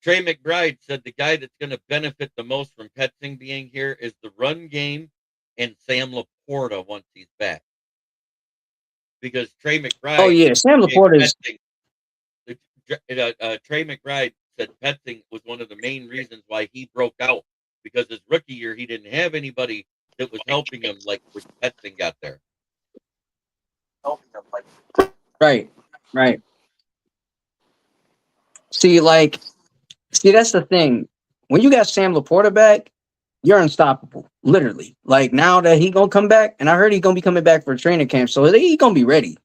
Trey McBride said the guy that's going to benefit the most from Petzing being here is the run game and Sam Laporta once he's back. Because Trey McBride. Oh yeah, Sam Laporta is. Trey McBride said Petzing was one of the main reasons why he broke out, because his rookie year he didn't have anybody that was helping him like when Petzing got there. Right. See, that's the thing. When you got Sam Laporta back, you're unstoppable, literally. Like now that he gonna come back, and I heard he's gonna be coming back for training camp, so he gonna be ready.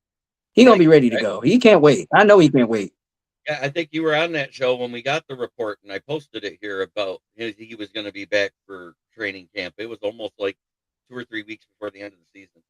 He gonna be ready to go. He can't wait. I know he can't wait. Yeah, I think you were on that show when we got the report, and I posted it here about he was going to be back for training camp. It was almost like 2 or 3 weeks before the end of the season.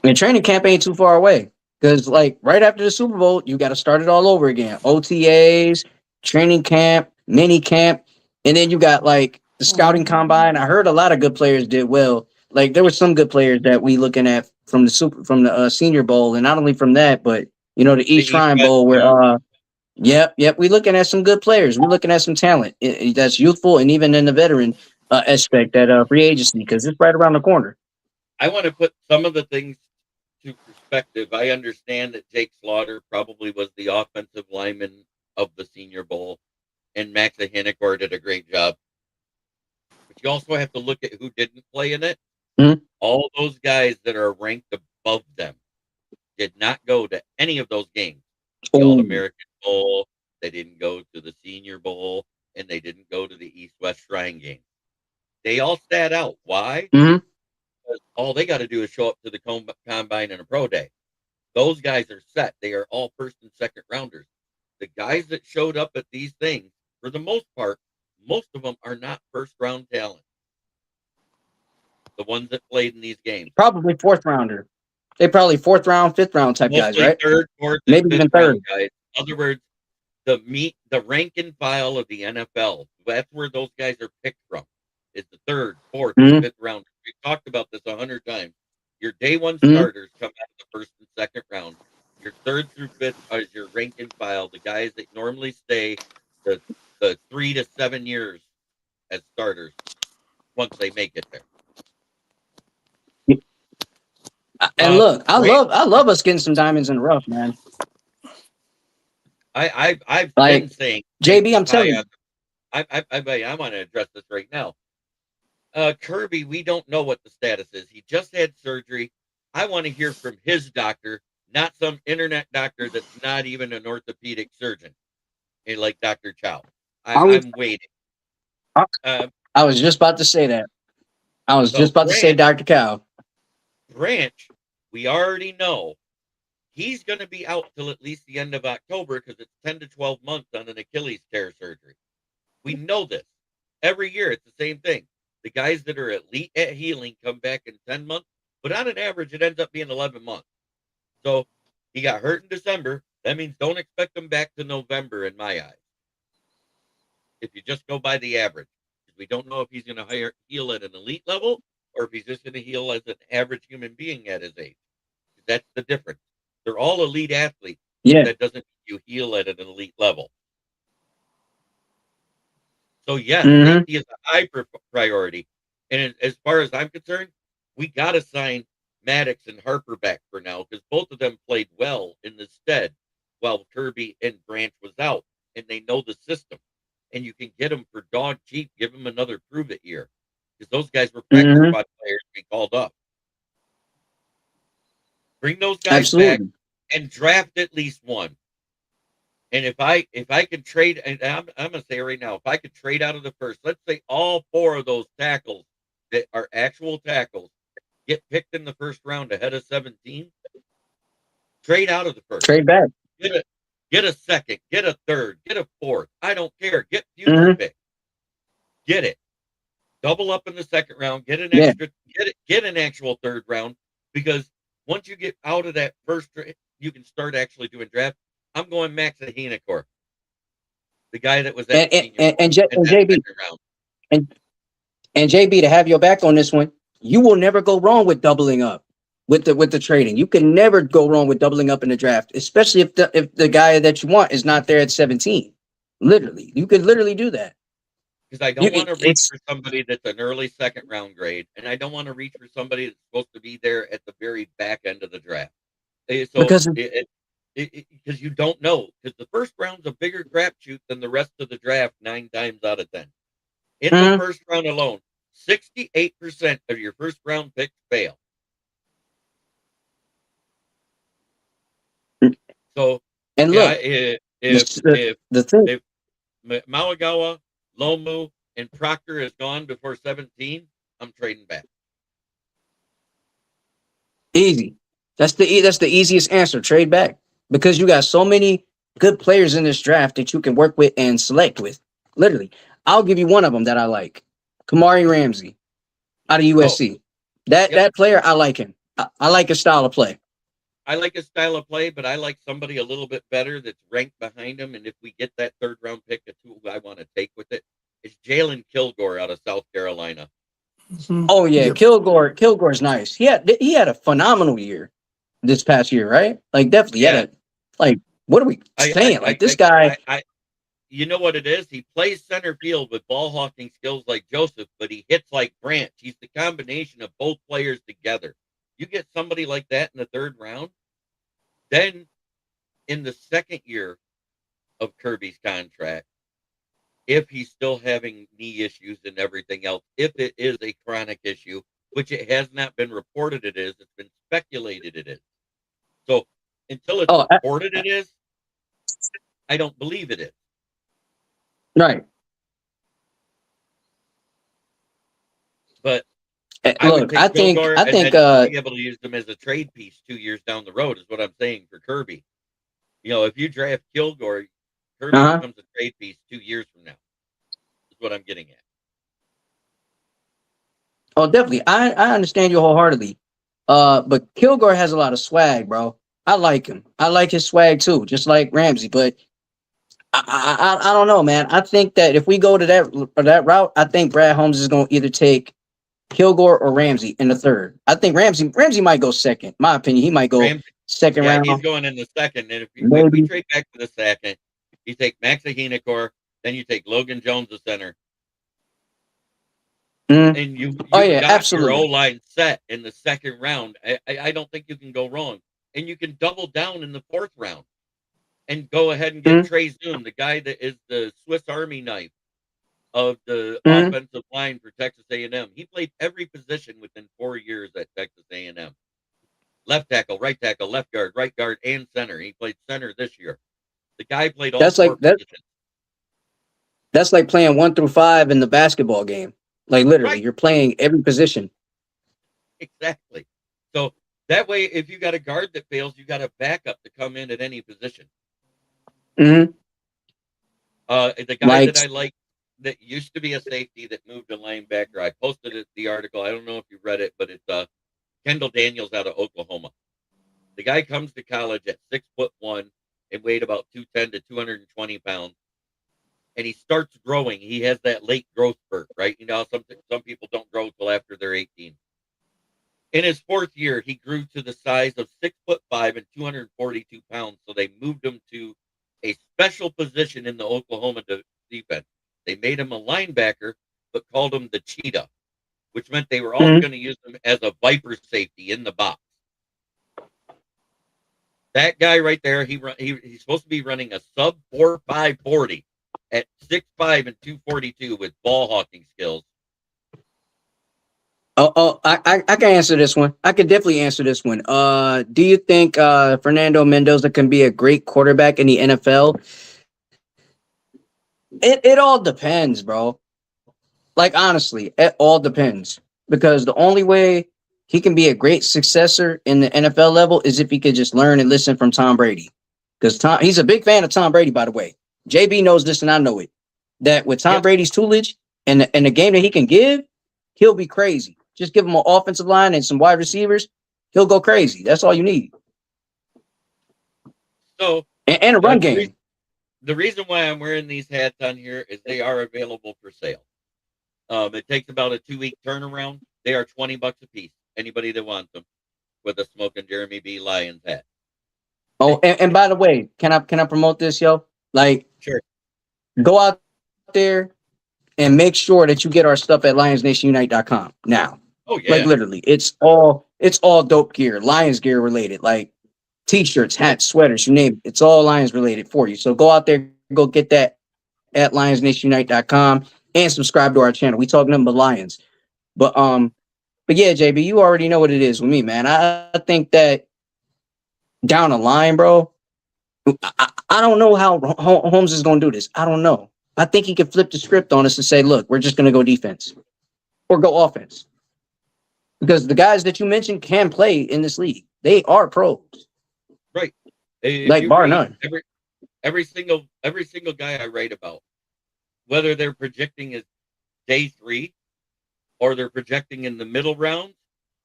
And training camp ain't too far away, because like right after the Super Bowl, you got to start it all over again. OTAs, training camp, mini camp, and then you got like the scouting combine. I heard a lot of good players did well. Like there were some good players that we looking at from the Senior Bowl, and not only from that, but you know the East Shrine Bowl where yep, we looking at some good players. We're looking at some talent that's youthful and even in the veteran aspect at free agency, because it's right around the corner. I want to put some of the things to perspective. I understand that Jake Slaughter probably was the offensive lineman of the Senior Bowl, and Max Ahinekor did a great job. But you also have to look at who didn't play in it. Mm-hmm. All those guys that are ranked above them did not go to any of those games. The All-American Bowl, they didn't go to the Senior Bowl, and they didn't go to the East-West Shrine game. They all sat out. Why? Mm-hmm. Because all they got to do is show up to the combine and a pro day. Those guys are set. They are all first and second rounders. The guys that showed up at these things, for the most part, most of them are not first-round talent. The ones that played in these games. Probably fourth rounder. They probably fourth round, fifth round type Mostly guys, right? Third, fourth, maybe even third. Guys. In other words, the rank and file of the NFL. That's where those guys are picked from. Is the third, fourth, fifth round. We've talked about this 100 times. Your day one starters come out of the first and second round. Your third through fifth is your rank and file. The guys that normally stay the 3 to 7 years as starters once they make it there. And look, I love us getting some diamonds in the rough, man. I've like, been saying, JB, I'm telling you. I want to address this right now. Kirby, we don't know what the status is. He just had surgery. I want to hear from his doctor, not some internet doctor that's not even an orthopedic surgeon, like Dr. Chow. I'm waiting. I was just about to say that. I was just about to say Dr. Chow. Branch, we already know he's going to be out till at least the end of October because it's 10 to 12 months on an Achilles tear surgery. We know this. Every year it's the same thing. The guys that are elite at healing come back in 10 months, but on an average it ends up being 11 months. So he got hurt in December. That means don't expect him back to November in my eyes. If you just go by the average. We don't know if he's going to heal at an elite level or if he's just going to heal as an average human being at his age. That's the difference. They're all elite athletes. Yeah. That doesn't mean you heal at an elite level. So, yes, safety is a high priority. And as far as I'm concerned, we got to sign Maddox and Harper back for now because both of them played well in the stead while Kirby and Branch was out, and they know the system. And you can get them for dog cheap. Give them another prove it year, because those guys were practice Hmm. squad players to be called up. Bring those guys back Absolutely. and draft at least one. And if I could trade, and I'm gonna say right now, if I could trade out of the first, let's say all 4 of those tackles that are actual tackles get picked in the first round ahead of 17, trade out of the first. Trade back. Get a second, get a third, get a fourth. I don't care. Get future Hmm. pick. Get it. Double up in the second round. Get an Yeah. extra. Get an actual third round, because once you get out of that first, you can start actually doing draft. I'm going Max Ahinacor, the guy that was at And Senior Bowl and, in and that JB second round. and and JB, to have your back on this one, you will never go wrong with doubling up with the trading. You can never go wrong with doubling up in the draft, especially if the guy that you want is not there at 17. Literally, you could literally do that. Because I don't want to reach It's for somebody that's an early second round grade, and I don't want to reach for somebody that's supposed to be there at the very back end of the draft. So because because you don't know, because the first round's a bigger crapshoot than the rest of the draft 9 times out of 10. In the Mhm. first round alone, 68% of your first round picks fail. So and yeah, look, if the thing. if Mawagawa, Lomu, and Proctor is gone before 17, I'm trading back. Easy. That's the easiest answer. Trade back, because you got so many good players in this draft that you can work with and select with. Literally, I'll give you one of them that I like. Kamari Ramsey out of Oh, USC. yep. That player, I like him. I like his style of play. I like his style of play, but I like somebody a little bit better that's ranked behind him. And if we get that third round pick, that's who I want to take with it. It's Jalen Kilgore out of South Carolina. Mhm. Oh yeah, Yep. Kilgore's nice. He had a phenomenal year this past year, right? Like definitely he Yeah, had a like. What are we saying? Like this guy. you know what it is? He plays center field with ball hawking skills like Joseph, but he hits like Branch. He's the combination of both players together. You get somebody like that in the third round, then in the second year of Kirby's contract, if he's still having knee issues and everything else, if it is a chronic issue, which it has not been reported it is, it's been speculated it is. So until it's Oh, reported it is, I don't believe it is. right. But I would Look, take Kilgore I and think then be able to use them as a trade piece 2 years down the road, is what I'm saying for Kirby. You know, if you draft Kilgore, Kirby uh-huh. becomes a trade piece 2 years from now, is what I'm getting at. Oh, definitely. I understand you wholeheartedly. But Kilgore has a lot of swag, bro. I like him. I like his swag too, just like Ramsey. But I don't know, man. I think that if we go to that route, I think Brad Holmes is going to either take Kilgore or Ramsey in the third. I think Ramsey might go second. My opinion, he might go Ramsey, second yeah, he's round, going in the second. And if we maybe. trade back to the second, you take Max Ahinacor, then you take Logan Jones, the center, Mm. and you Oh yeah, got your O absolutely. line set in the second round. I don't think you can go wrong, and you can double down in the fourth round and go ahead and get Mm. Trey Zoom, the guy that is the Swiss Army knife of the Mm. offensive line for Texas A&M. He played every position within 4 years at Texas A&M. Left tackle, left guard, right guard, and center. He played center this year. The guy played all That's 4 like positions. that's like playing 1 through 5 in the basketball game. Like literally, Right, you're playing every position. exactly. So that way, if you got a guard that fails, you got a backup to come in at any position. Hmm. The guy Like that I like that used to be a safety that moved to linebacker, I posted it, the article. I don't know if you read it, but it's Kendall Daniels out of Oklahoma. The guy comes to college at 6'1" and weighed about 210 to 220 pounds. And he starts growing. He has that late growth spurt, right? You know, some people don't grow till after they're 18. In his fourth year, he grew to the size of 6'5" and 242 pounds. So they moved him to a special position in the Oklahoma defense. They made him a linebacker, but called him the Cheetah, which meant they were also mhm. going to use him as a Viper safety in the box. That guy right there, he's supposed to be running a sub 4.540 at 6'5" and 242 with ball hawking skills. I can answer this one. I can definitely answer this one. Do you think Fernando Mendoza can be a great quarterback in the NFL? It all depends, bro. Like honestly, it all depends. Because the only way he can be a great successor in the NFL level is if he could just learn and listen from Tom Brady. Because he's a big fan of Tom Brady, by the way. JB knows this and I know it. That with Tom Brady's toolage and the game that he can give, he'll be crazy. Just give him an offensive line and some wide receivers, he'll go crazy. That's all you need. So and a run game. The reason why I'm wearing these hats on here is they are available for sale. It takes about a 2-week turnaround. They are $20 a piece. Anybody that wants them with a Smoking Jeremy B. Lions hat. Oh, and by the way, can I promote this, yo? Like, sure. Go out there and make sure that you get our stuff at LionsNationUnite.com now. Oh yeah. Like literally, it's all dope gear, Lions gear related, like t-shirts, hats, sweaters, you name it. It's all Lions related for you. So go out there, go get that at LionsNationUnite.com and subscribe to our channel. We talk nothing but Lions. But yeah, JB, you already know what it is with me, man. I think that down the line, bro, I don't know how Holmes is going to do this. I don't know. I think he could flip the script on us and say, look, we're just going to go defense or go offense. Because the guys that you mentioned can play in this league. They are pros. Right. Like bar none. Every single guy I write about, whether they're projecting as day 3 or they're projecting in the middle rounds,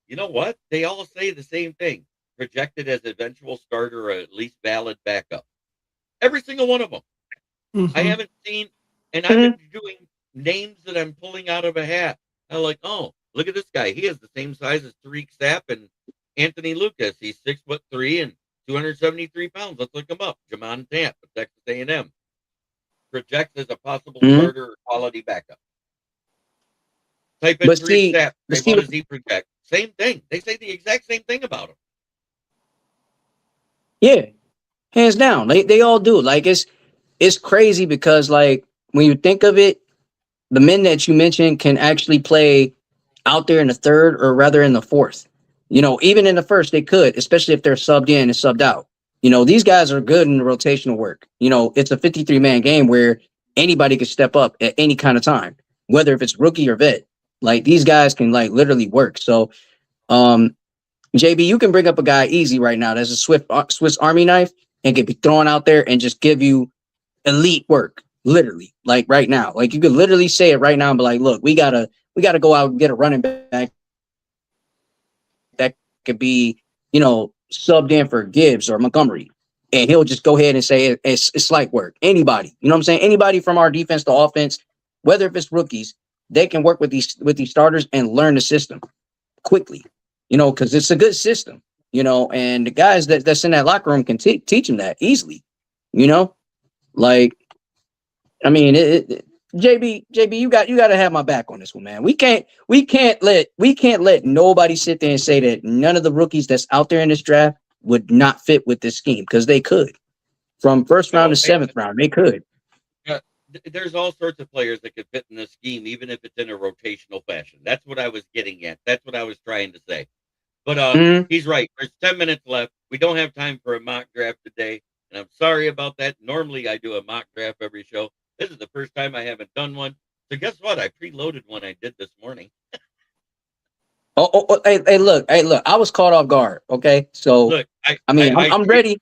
you know what? They all say the same thing. Projected as eventual starter or at least valid backup. Every single one of them. Mm-hmm. I haven't seen, and I've been doing names that I'm pulling out of a hat. I'm like, oh, look at this guy. He has the same size as Tariq Sapp and Anthony Lucas. He's 6'3" and 273 pounds. Let's look him up. Jamon Tamp of Texas A&M. Projects as a possible starter or quality backup. Type in Tariq Sapp. What does he project? Same thing. They say the exact same thing about him. Yeah, hands down. They all do. Like it's crazy because like when you think of it, the men that you mentioned can actually play out there in the third or rather in the fourth. You know, even in the first they could, especially if they're subbed in and subbed out. You know, these guys are good in the rotational work. You know, it's a 53-man game where anybody can step up at any kind of time, whether if it's rookie or vet. Like these guys can like literally work. So, JB, you can bring up a guy easy right now that's a Swiss Army knife and can be thrown out there and just give you elite work, literally, like right now. Like you could literally say it right now and be like, look, we gotta go out and get a running back that could be, you know, subbed in for Gibbs or Montgomery. And he'll just go ahead and say it's light work. Anybody, you know what I'm saying? Anybody from our defense to offense, whether if it's rookies, they can work with these starters and learn the system quickly. You know, because it's a good system, you know, and the guys that's in that locker room can teach them that easily, you know, like, I mean, JB, you got to have my back on this one, man. We can't let nobody sit there and say that none of the rookies that's out there in this draft would not fit with this scheme because they could. From first round to seventh round, they could. Yeah, there's all sorts of players that could fit in this scheme, even if it's in a rotational fashion. That's what I was getting at. That's what I was trying to say. But he's right. There's 10 minutes left. We don't have time for a mock draft today. And I'm sorry about that. Normally, I do a mock draft every show. This is the first time I haven't done one. So guess what? I preloaded one I did this morning. Hey, look. I was caught off guard. Okay. So, look, I'm ready.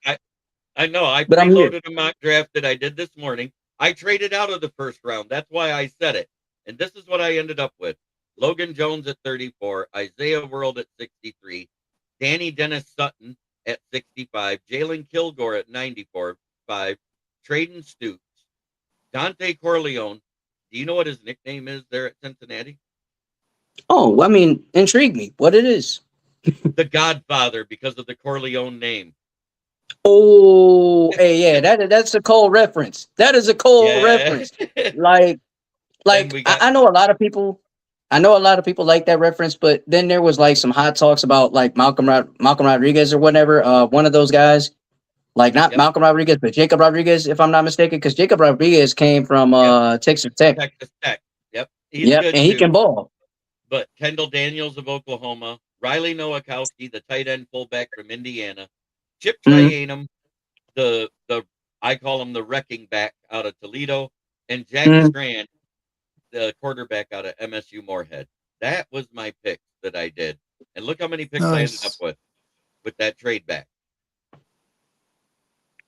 I know. I preloaded a mock draft that I did this morning. I traded out of the first round. That's why I said it. And this is what I ended up with. Logan Jones at 34, Isaiah World at 63, Danny Dennis Sutton at 65, Jalen Kilgore at 94, 5, Traden Stoops, Dante Corleone. Do you know what his nickname is there at Cincinnati? Oh, I mean, intrigue me. What it is? The Godfather, because of the Corleone name. Oh, hey, yeah, that's a Cole reference. That is a Cole reference. Like I know a lot of people. I know a lot of people like that reference, but then there was like some hot talks about like Malcolm Rodriguez or whatever. One of those guys, Like not Yep. Malcolm Rodriguez, but Jacob Rodriguez, if I'm not mistaken, because Jacob Rodriguez came from Texas Tech. Texas Tech. Yep. He's Yep, good and he too. can ball. But Kendall Daniels of Oklahoma, Riley Nowakowski, the tight end fullback from Indiana, Chip Trianum, the I call him the wrecking back out of Toledo, and Jack Strand, the quarterback out of MSU Moorhead. That was my pick that I did. And look how many picks I ended up with that trade back.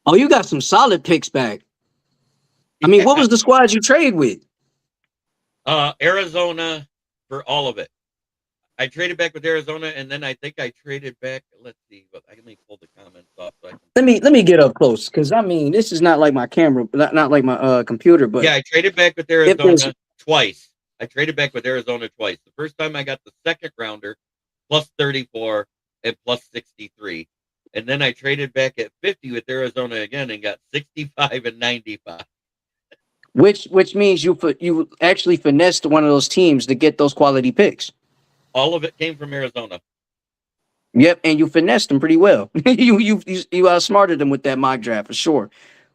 Oh, you got some solid picks back. I mean, what was the squad you trade with? Arizona for all of it. I traded back with Arizona, and then I think I traded back. Let's see, but let me pull the comments off. So I can... Let me get up close, because I mean, this is not like my camera, not like my computer. But yeah, I traded back with Arizona twice. I traded back with Arizona twice. The first time I got the second rounder plus 34 and plus 63, and then I traded back at 50 with Arizona again and got 65 and 95. Which means you actually finessed one of those teams to get those quality picks. All of it came from Arizona. Yep, and you finessed them pretty well. you outsmarted them with that mock draft for sure.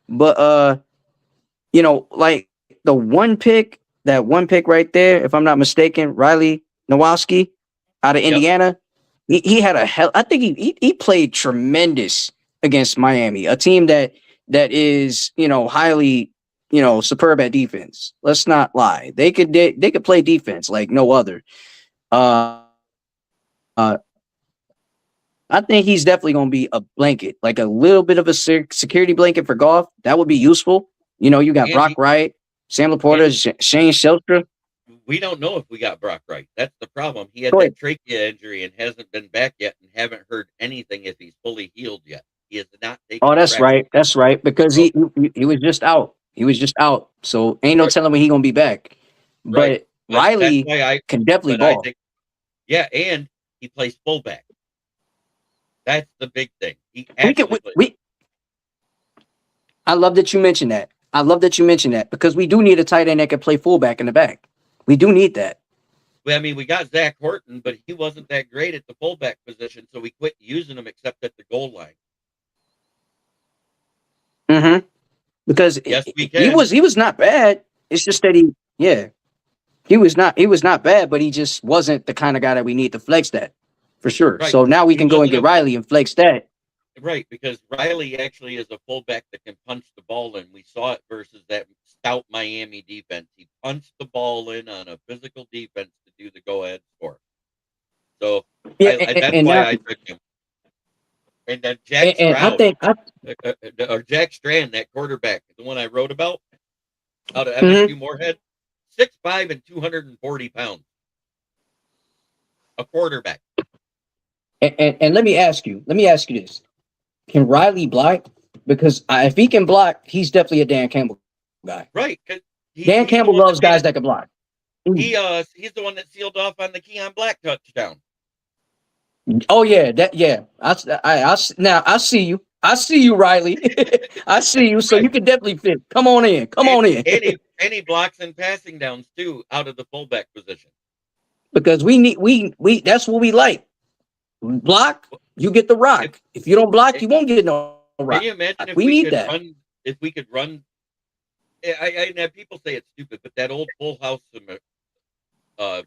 But like the one pick right there, if I'm not mistaken, Riley Nowakowski out of Indiana, he had I think he played tremendous against Miami, a team that is highly superb at defense. Let's not lie. They could play defense like no other. I think he's definitely going to be a blanket, like a little bit of a security blanket for Goff. That would be useful. You got Brock Wright, Sam Laporta, Shane Sheltra. We don't know if we got Brock Wright. That's the problem. He had that trachea injury and hasn't been back yet, and haven't heard anything if he's fully healed yet. He is not taking. Oh, that's right. That's right. Because he was just out. He was just out. So ain't no telling when he's gonna be back. But Riley can definitely ball. Yeah, and he plays fullback. That's the big thing. I love that you mentioned that. Because we do need a tight end that can play fullback in the back. We do need that. Well, I mean, we got Zach Horton, but he wasn't that great at the fullback position, so we quit using him except at the goal line. Mm-hmm. Because yes, we can. He was not bad. It's just that he was not bad, but he just wasn't the kind of guy that we need to flex that for sure. Right. So now we can go and get Riley and flex that. Right, because Riley actually is a fullback that can punch the ball in. We saw it versus that stout Miami defense. He punched the ball in on a physical defense to do the go-ahead score. So that's why I took him. And then Jack Stroud, Jack Strand, that quarterback, the one I wrote about, out of MSU Moorhead, 6'5" and 240 pounds. A quarterback. And let me ask you this. Can Riley block? Because if he can block, he's definitely a Dan Campbell guy. Right. Dan Campbell loves guys that can block. He's the one that sealed off on the Keon Black touchdown. Oh yeah, I see you. I see you, Riley. I see you. So you can definitely fit. Come on in. And he blocks and passing downs too out of the fullback position. Because we that's what we like. Block, you get the rock. If you don't block, you won't get no rock. Can you imagine if we need that? If we could run, I know people say it's stupid, but that old full house, the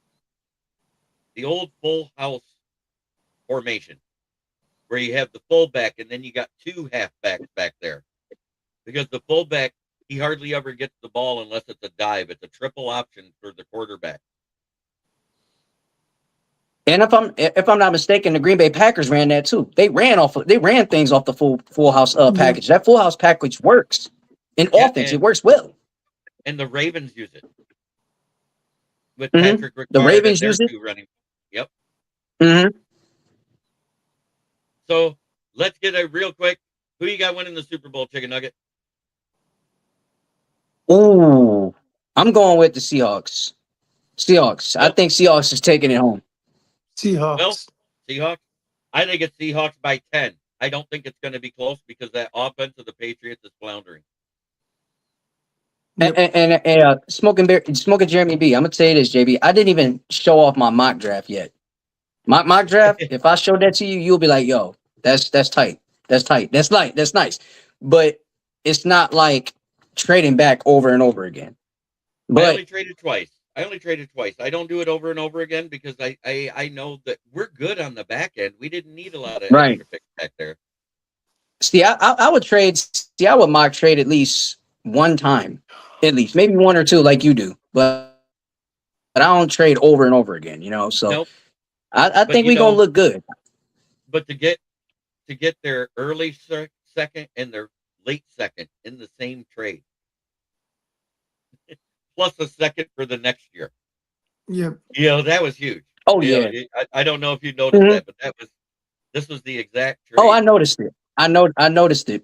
old full house formation, where you have the fullback and then you got two halfbacks back there, because the fullback, he hardly ever gets the ball unless it's a dive. It's a triple option for the quarterback. And if I'm not mistaken, the Green Bay Packers ran that too. They ran things off the full house package. That full house package works in offense. It works well. And the Ravens use it with Patrick Ricard. The Ravens use it. Running. Yep. Mm-hmm. So let's get a real quick. Who you got winning the Super Bowl, Chicken Nugget? Ooh, I'm going with the Seahawks. I think Seahawks is taking it home. Seahawks. Well, Seahawks. I think it's Seahawks by 10. I don't think it's going to be close because that offense of the Patriots is floundering. And smoking Jeremy B. I'm gonna tell you this, JB. I didn't even show off my mock draft yet. My mock draft. If I showed that to you, you'll be like, "Yo, that's tight." That's tight. That's light. That's nice. But it's not like trading back over and over again. I But only traded twice. I don't do it over and over again because I know that we're good on the back end. We didn't need a lot of right. extra picks back there. See, I would trade. See, I would mock trade at least one time, at least maybe one or two, like you do. But I don't trade over and over again. You know, so Nope. I But think you we're gonna know, look good. but to get their early second and their late second in the same trade, plus a second for the next year. Yep. You know, that was huge. Oh You know, yeah. I don't know if you noticed Mhm. that, but this was the exact Oh, I trade. noticed it. I noticed it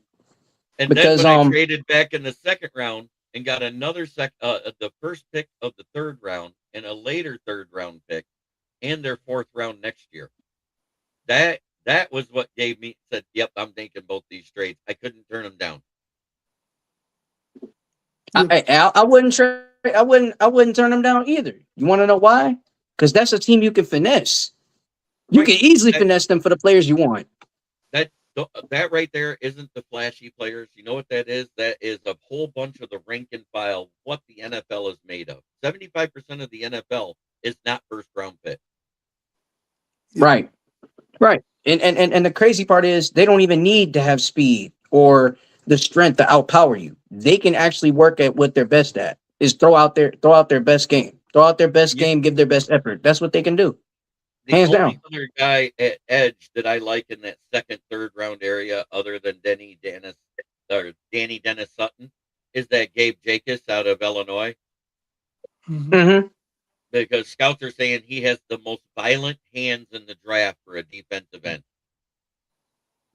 And then because when I traded back in the second round and got another the first pick of the third round and a later third round pick and their fourth round next year. That was what gave me said, yep, I'm making both these trades. I couldn't turn them down. Yep. I wouldn't trade. I wouldn't turn them down either. You want to know why? Because that's a team you can finesse. You Right. can easily That finesse them for the players you want. that right there isn't the flashy players. You know what that is? That is a whole bunch of the rank and file, what the NFL is made of. 75% of the NFL is not first round pick. Yep. Right. Right. And the crazy part is they don't even need to have speed or the strength to outpower you. They can actually work at what they're best at. Is throw out their best game. Throw out their best You, game, give their best effort. That's what they can do. the Hands only down. other guy at edge that I like in that second, third round area, other than Danny Dennis Sutton, is that Gabe Jacobs out of Illinois. Mhm. Mm-hmm. Because scouts are saying he has the most violent hands in the draft for a defensive end.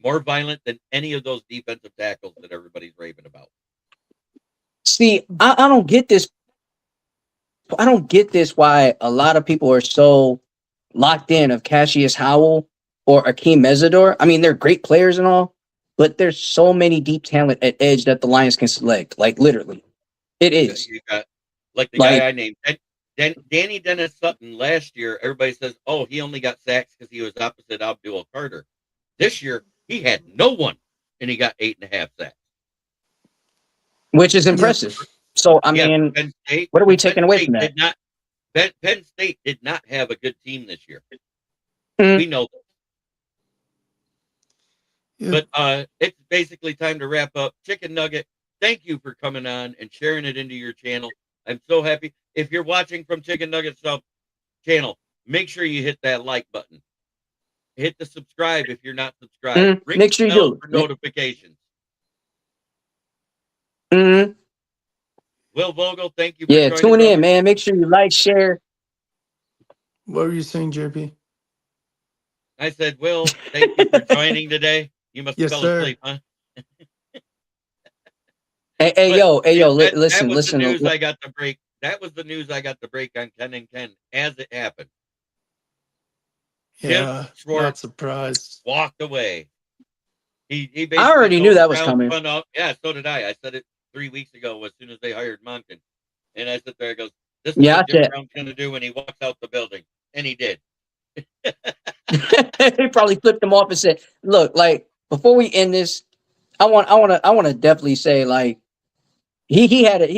More violent than any of those defensive tackles that everybody's raving about. See, I don't get this. I don't get this why a lot of people are so locked in of Cassius Howell or Akeem Mesidor. I mean, they're great players and all, but there's so many deep talent at edge that the Lions can select. Like literally, it is. You got like the Like guy I named, Danny Dennis Sutton. Last year, everybody says, "Oh, he only got sacks because he was opposite Abdul Carter." This year, he had no one, and he got 8.5 sacks. which is Yep. impressive. So I Yeah, mean, Penn State. what are we But Penn taking away State from that? did not. Penn State did not have a good team this year. Mhm. We know that. Yep. But it's basically time to wrap up. Chicken Nugget, thank you for coming on and sharing it into your channel. I'm so happy. If you're watching from Chicken Nugget Sub channel, make sure you hit that like button. Hit the subscribe if you're not subscribed. Ring Make the sure you bell do. for notifications. Mhm. Will Vogel, thank you for Yeah, joining, tune brother. in, man. Make sure you like, share. What were you saying, JP? I said, Will, thank you for joining today. You must have Yes, fell sir. asleep, huh? Hey, But yo, that listen, was the listen. news I got to break. That was the news I got to break on Ken and Ken as it happened. Jim Yeah, not Schwartz surprised. walked away. He basically I already knew told that was Brown coming. front up. Yeah, so did I. I said it 3 weeks ago as soon as they hired Monken. And I sit there and goes, this is Yeah, I what Jim said Brown's going to do when he walks out the building. And he did. he probably flipped them off and said, "Look, like before we end this, I want to definitely say like he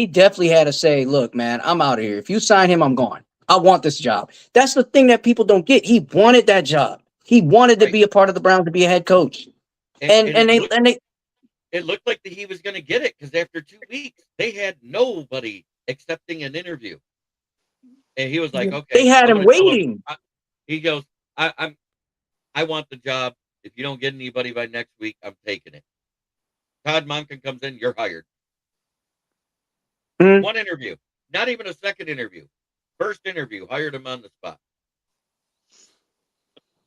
definitely had to say, look, man, I'm out of here. If you sign him, I'm gone. I want this job. That's the thing that people don't get. He wanted that job. He wanted to Right. be a part of the Browns, to be a head coach, And and they it looked like that he was going to get it because after 2 weeks, they had nobody accepting an interview. And he was like, okay. they had I'm him gonna tell waiting. He goes, I want the job. If you don't get anybody by next week, I'm taking it. Todd Monken comes in, you're hired. Mhm. One interview, not even a second interview. First interview, hired him on the spot.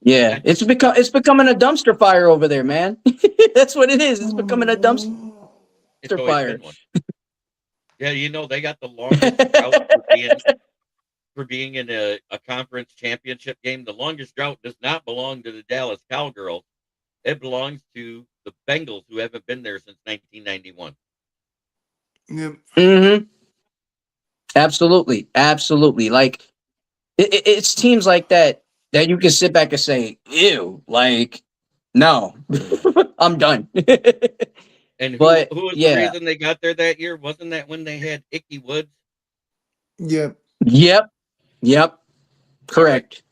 Yeah, it's becoming a dumpster fire over there, man. That's what it is. It's becoming a dumpster It's always fire. been one. Yeah, you know, they got the longest drought for being in a conference championship game. The longest drought does not belong to the Dallas Cowgirls. It belongs to the Bengals, who haven't been there since 1991. Yep. Mm-hmm. Absolutely. Like it's teams like that you can sit back and say, ew, like no. I'm done. And who, But, who was yeah. the reason they got there that year? Wasn't that when they had Icky Woods? Yep. Yep. Correct.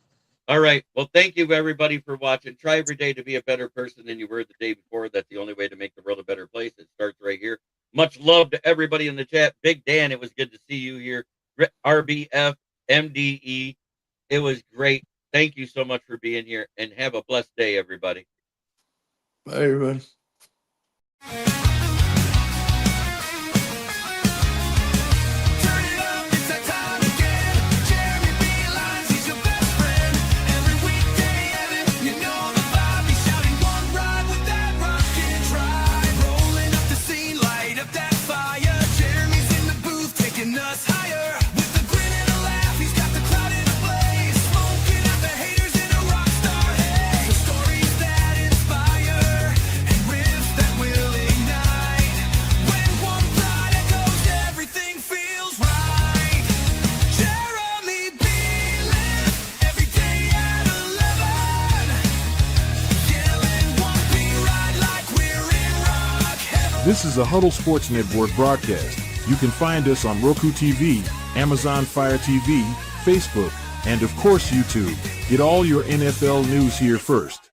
All right. Well, thank you everybody for watching. Try every day to be a better person than you were the day before. That's the only way to make the world a better place. It starts right here. Much love to everybody in the chat. Big Dan, it was good to see you here. RBF, MDE, it was great. Thank you so much for being here, and have a blessed day, everybody. Bye, everyone. Turn it up, it's that time again. Jeremy B. Lyons, he's your best friend. Every weekday, Evan, you know the vibe. He's shouting one ride with that rocket drive. Rolling up the scene, light up that fire. Jeremy's in the booth, taking us higher. With a grin and a laugh, he's got the crowd in a blaze. Smoking out the haters in a rock star haze. The stories that inspire and riffs that will ignite. When one pride echoes, everything feels right. Jeremy B. Lyons, every day at 11. Yelling one B ride like we're in rock heaven. This is a Huddle Sports Network broadcast. You can find us on Roku TV, Amazon Fire TV, Facebook, and of course YouTube. Get all your NFL news here first.